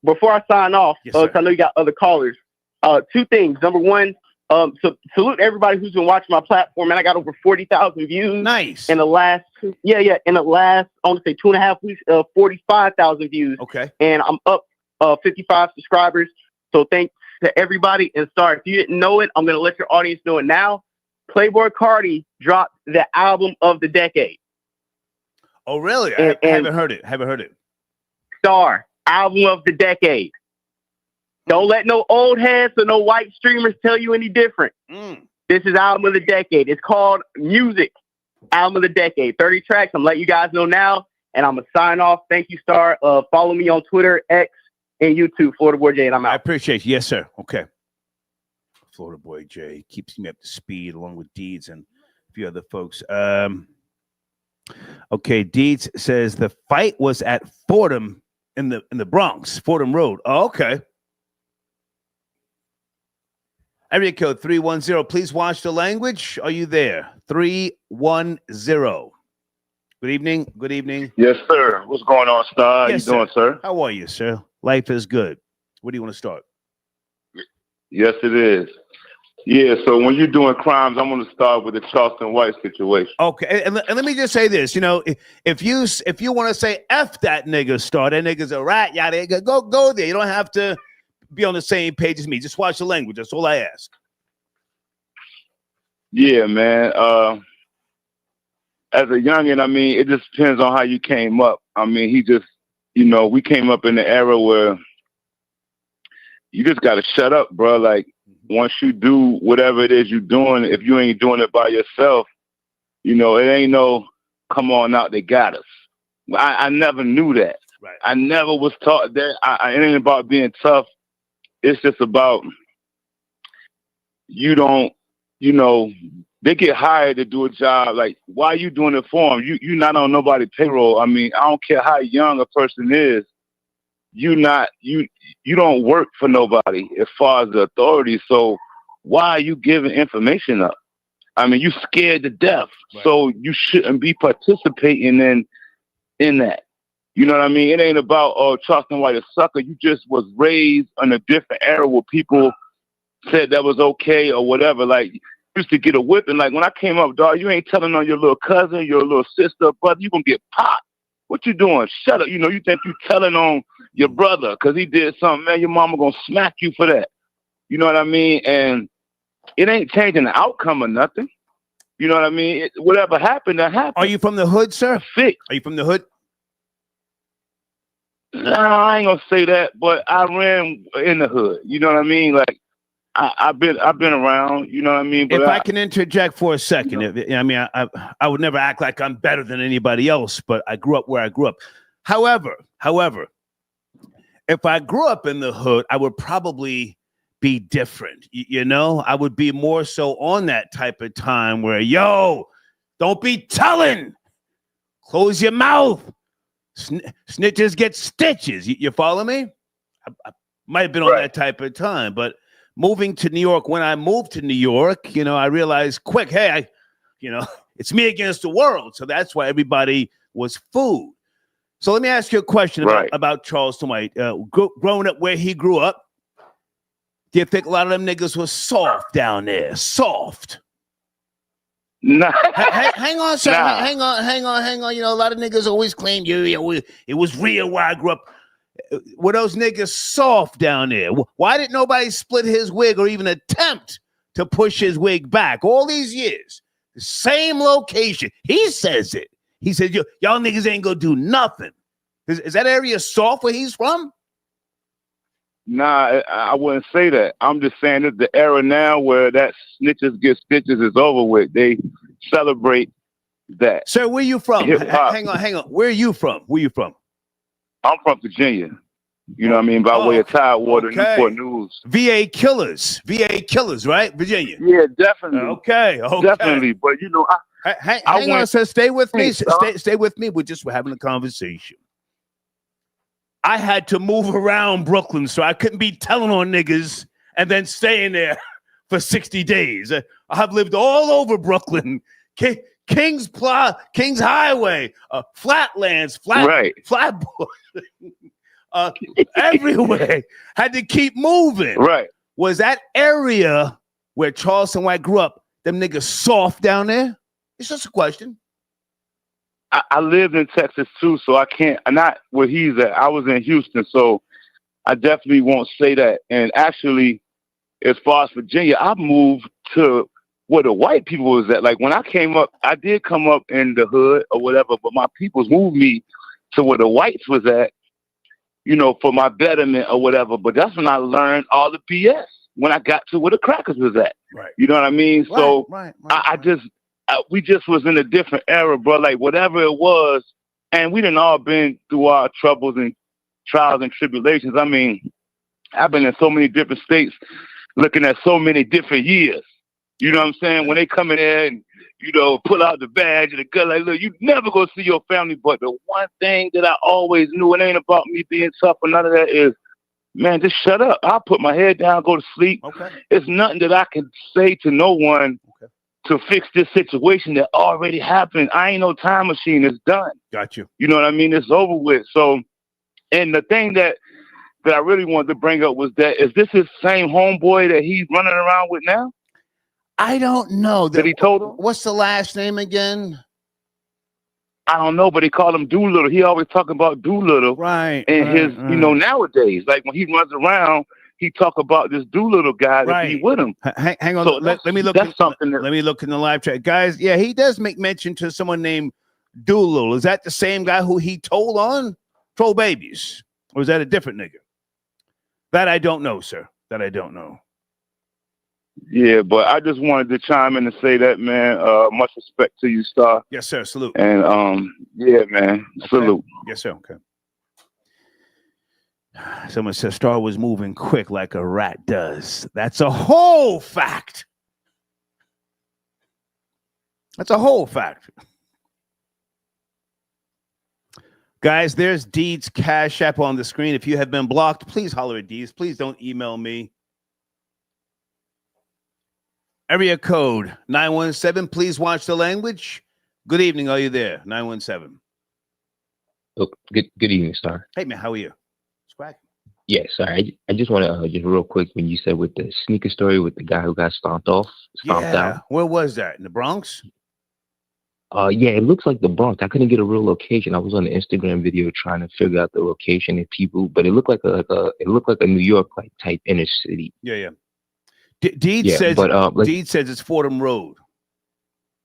E: Before I sign off,
A: Yes,
E: 'cause I know you got other callers. Two things. Number one, so salute everybody who's been watching my platform, and I got over 40,000 views.
A: Nice.
E: In the last, in the last, I want to say 2.5 weeks, 45,000 views.
A: Okay.
E: And I'm up 55 subscribers. So thanks to everybody. And Star, if you didn't know it, I'm gonna let your audience know it now. Playboi Carti dropped the album of the decade.
A: Oh, really? I haven't heard it.
E: Star, album of the decade. Don't let no old heads or no white streamers tell you any different. This is album of the decade. It's called Music, album of the decade. 30 tracks. I'm letting you guys know now, and I'm going to sign off. Thank you, Star. Follow me on Twitter, X, and YouTube, Florida Boy J, and I'm out.
A: I appreciate you. Yes, sir. Okay. Florida Boy J keeps me up to speed along with Deeds and a few other folks. Okay, Deeds says the fight was at Fordham in the Bronx, Fordham Road. Oh, okay. Area code 310. Please watch the language. Are you there? 310. Good evening. Good evening.
U: Yes, sir. What's going on, Star?
A: Yes,
U: How you doing, sir?
A: How are you, sir? Life is good. Where do you want to start?
U: Yes, it is. Yeah, so when you're doing crimes, I'm going to start with the Charleston White situation.
A: Okay, and let me just say this. You know, if you want to say F that nigga, Star, that nigga's a rat, yada, go there. You don't have to be on the same page as me. Just watch the language. That's all I ask.
U: Yeah, man. As a youngin', I mean, it just depends on how you came up. I mean, he just, we came up in the era where you just got to shut up, bro. Like, once you do whatever it is you're doing, if you ain't doing it by yourself, it ain't no, come on out, they got us. I never knew that.
A: Right.
U: I never was taught that. It ain't about being tough. It's just about, they get hired to do a job. Like, why are you doing it for them? You're not on nobody's payroll. I mean, I don't care how young a person is. You don't work for nobody as far as the authorities. So why are you giving information up? I mean, you scared to death. Right. So you shouldn't be participating in that. You know what I mean? It ain't about, Charleston White a sucker. You just was raised in a different era where people said that was okay or whatever. Like, used to get a whipping. Like, when I came up, dog, you ain't telling on your little cousin, your little sister, brother, you gonna get popped. What you doing? Shut up. You think you telling on your brother because he did something, man, your mama gonna smack you for that. You know what I mean? And it ain't changing the outcome or nothing. You know what I mean? Whatever happened, that happened.
A: Are you from the hood, sir?
U: Are
A: you from the hood?
U: No, I ain't gonna say that, but I ran in the hood. You know what I mean? Like, I've been around. You know what I mean? But
A: if I can interject for a second, I would never act like I'm better than anybody else, but I grew up where I grew up. However, if I grew up in the hood, I would probably be different. I would be more so on that type of time where, don't be telling. Close your mouth. Snitches get stitches. You follow me? I might have been on that type of time, but moving to New York, when I moved to New York, I realized quick, hey, it's me against the world. So that's why everybody was food. So let me ask you a question about Charleston White. Growing up where he grew up, do you think a lot of them niggas was soft down there? Soft?
U: Nah.
A: Hang on, sir.
U: Nah.
A: Hang on. A lot of niggas always claim it was real where I grew up. Were those niggas soft down there? Why didn't nobody split his wig or even attempt to push his wig back all these years? The same location. He says it. He said, y'all niggas ain't gonna do nothing. Is that area soft where he's from?
U: Nah, I wouldn't say that. I'm just saying that the era now where that snitches get stitches is over with. They celebrate that.
A: Sir, where you from? Hang on. Where are you from?
U: I'm from Virginia. You know what I mean? By way of Tidewater, Newport News.
A: VA killers, right? Virginia.
U: Yeah, definitely.
A: Okay.
U: Definitely. But
A: hang on, sir. Stay with me. Stay with me. We're having a conversation. I had to move around Brooklyn, so I couldn't be telling on niggas and then staying there for 60 days. I've lived all over Brooklyn, Kings Highway, Flatlands, Flatbush, everywhere. Had to keep moving.
U: Right.
A: Was that area where Charleston White grew up, them niggas soft down there? It's just a question.
U: I lived in Texas too, so I can't. Not where he's at. I was in Houston, so I definitely won't say that. And actually, as far as Virginia, I moved to where the white people was at. Like when I came up, I did come up in the hood or whatever, but my peoples moved me to where the whites was at, you know, for my betterment or whatever. But that's when I learned all the BS when I got to where the crackers was at.
A: Right.
U: You know what I mean?
A: Right,
U: so
A: right,
U: we just was in a different era, bro. Like whatever it was, and we didn't all been through our troubles and trials and tribulations. I mean, I've been in so many different states, looking at so many different years. You know what I'm saying? When they come in there and, you know, pull out the badge and the gun, like, look, you never go see your family. But the one thing that I always knew, it ain't about me being tough or none of that, is, man, just shut up. I'll put my head down, go to sleep.
A: Okay.
U: It's nothing that I can say to no one to fix this situation that already happened. I ain't no time machine. It's done.
A: Got you.
U: You know what I mean? It's over with. So, and the thing that I really wanted to bring up was that, is this his same homeboy that he's running around with now?
A: I don't know.
U: That he told him?
A: What's the last name again?
U: I don't know, but he called him Doolittle. He always talking about Doolittle.
A: Right.
U: And you know, nowadays, like when he runs around, he talk about this Doolittle guy that be with him.
A: Hang on.
U: So
A: let me look.
U: That's something.
A: Let me look in the live chat, guys. Yeah, he does make mention to someone named Doolittle. Is that the same guy who he told on Troll Babies, or is that a different nigga? That I don't know, sir. That I don't know.
U: Yeah, but I just wanted to chime in and say that, man. Much respect to you, Star.
A: Yes, sir. Salute.
U: And yeah, man. Salute.
A: Yes, sir. Okay. Someone says Star was moving quick like a rat does. That's a whole fact. That's a whole fact. Guys, there's Deed's Cash App on the screen. If you have been blocked, please holler at Deeds. Please don't email me. Area code 917. Please watch the language. Good evening. Are you there? 917.
D: Oh, good evening, Star.
A: Hey, man. How are you? Squack.
D: Yeah, sorry. I just want to just real quick, when you said with the sneaker story with the guy who got stomped out.
A: Where was that? In the Bronx?
D: Yeah, it looks like the Bronx. I couldn't get a real location. I was on the Instagram video trying to figure out the location and people, but it looked like a New York like type inner city.
A: Yeah. Deed says it's Fordham Road,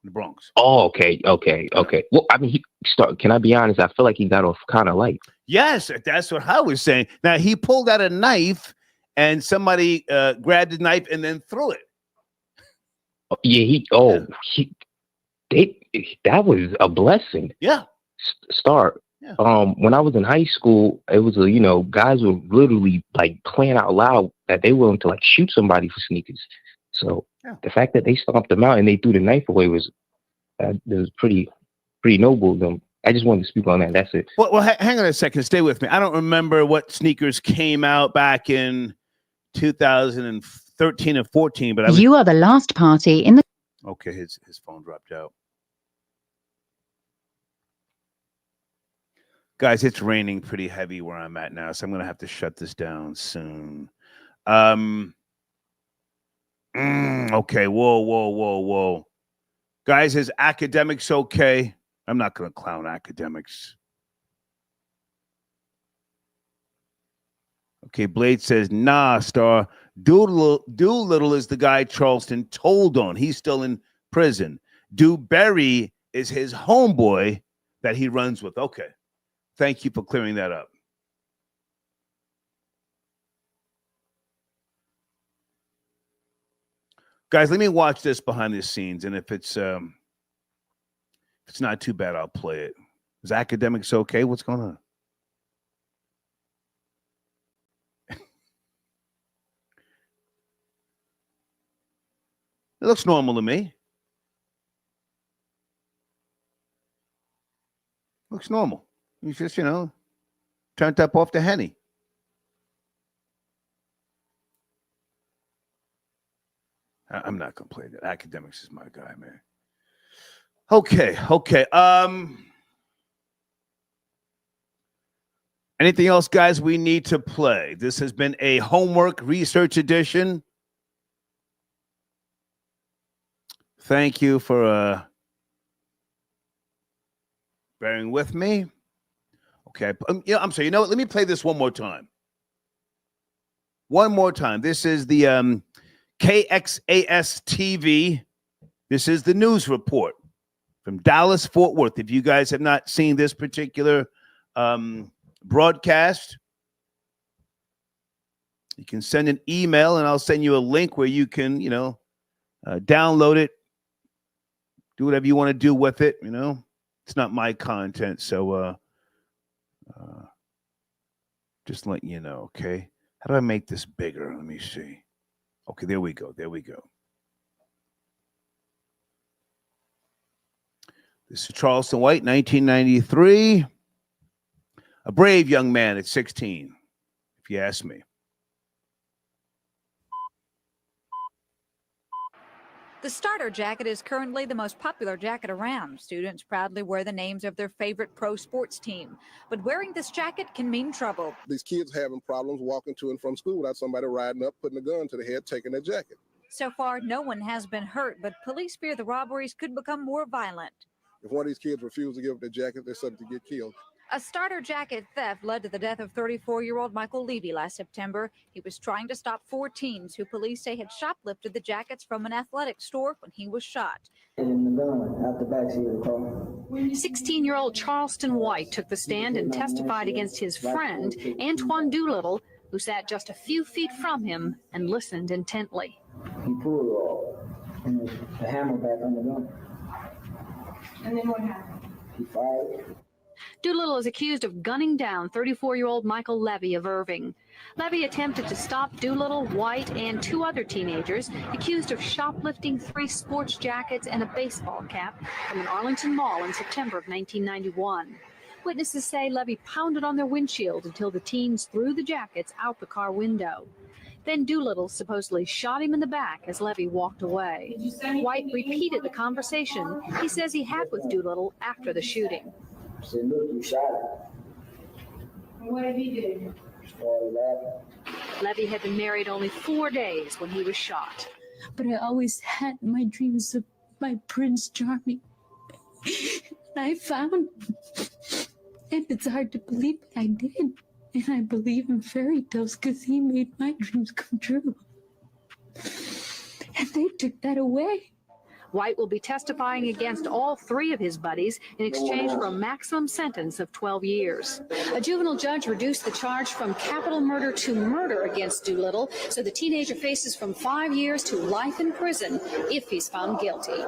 A: in the Bronx.
D: Oh, okay. Well, I mean, can I be honest? I feel like he got off kind of light.
A: Yes, that's what I was saying. Now, he pulled out a knife and somebody grabbed the knife and then threw it.
D: That was a blessing.
A: Yeah.
D: Star. Yeah. When I was in high school, it was guys were literally like playing out loud that they were willing to like shoot somebody for sneakers. So the fact that they stomped them out and they threw the knife away was pretty noble of them. I just wanted to speak on that. That's it.
A: Well, hang on a second. Stay with me. I don't remember what sneakers came out back in 2013 and 14, but
F: you are the last party in the.
A: Okay, his phone dropped out. Guys, it's raining pretty heavy where I'm at now, so I'm going to have to shut this down soon. Okay, whoa. Guys, is academics okay? I'm not going to clown academics. Okay, Blade says, nah, Star. Doolittle is the guy Charleston told on. He's still in prison. Dewberry is his homeboy that he runs with. Okay. Thank you for clearing that up. Guys, let me watch this behind the scenes, and if it's not too bad, I'll play it. Is academics okay? What's going on? It looks normal to me. Looks normal. He's just, turned up off the Henny. I'm not going to play that. Academics is my guy, man. Okay. Anything else, guys, we need to play? This has been a homework research edition. Thank you for bearing with me. Okay. I'm sorry. You know what? Let me play this one more time. This is the KXAS TV. This is the news report from Dallas, Fort Worth. If you guys have not seen this particular broadcast, you can send an email and I'll send you a link where you can, download it, do whatever you want to do with it. It's not my content. So just letting you know. Okay. How do I make this bigger? Let me see. Okay. There we go. This is Charleston White, 1993. A brave young man at 16, if you ask me.
C: The starter jacket is currently the most popular jacket around. Students proudly wear the names of their favorite pro sports team. But wearing this jacket can mean trouble.
G: These kids having problems walking to and from school without somebody riding up, putting a gun to the head, taking their jacket.
C: So far, no one has been hurt, but police fear the robberies could become more violent.
G: If one of these kids refuses to give up their jacket, they're subject to get killed.
C: A starter jacket theft led to the death of 34-year-old Michael Levy last September. He was trying to stop 4 teens who police say had shoplifted the jackets from an athletic store when he was shot.
W: 16-year-old Charleston White took the stand and testified against his friend, Antoine Doolittle, who sat just a few feet from him and listened intently.
X: He pulled the hammer back on the gun. And then what happened? He fired.
W: Doolittle is accused of gunning down 34-year-old Michael Levy of Irving. Levy attempted to stop Doolittle, White, and 2 other teenagers accused of shoplifting 3 sports jackets and a baseball cap from an Arlington mall in September of 1991. Witnesses say Levy pounded on their windshield until the teens threw the jackets out the car window. Then Doolittle supposedly shot him in the back as Levy walked away. White repeated the conversation he says he had with Doolittle after the shooting.
X: I said, look, you shot him. What did he do? Started laughing.
W: Levy had been married only 4 days when he was shot.
Y: But I always had my dreams of my Prince Charming. I found him. And it's hard to believe, but I did. And I believe in fairy tales because he made my dreams come true. And they took that away.
W: White will be testifying against all 3 of his buddies in exchange for a maximum sentence of 12 years. A juvenile judge reduced the charge from capital murder to murder against Doolittle, so the teenager faces from 5 years to life in prison if he's found guilty.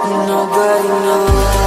J: Nobody knows.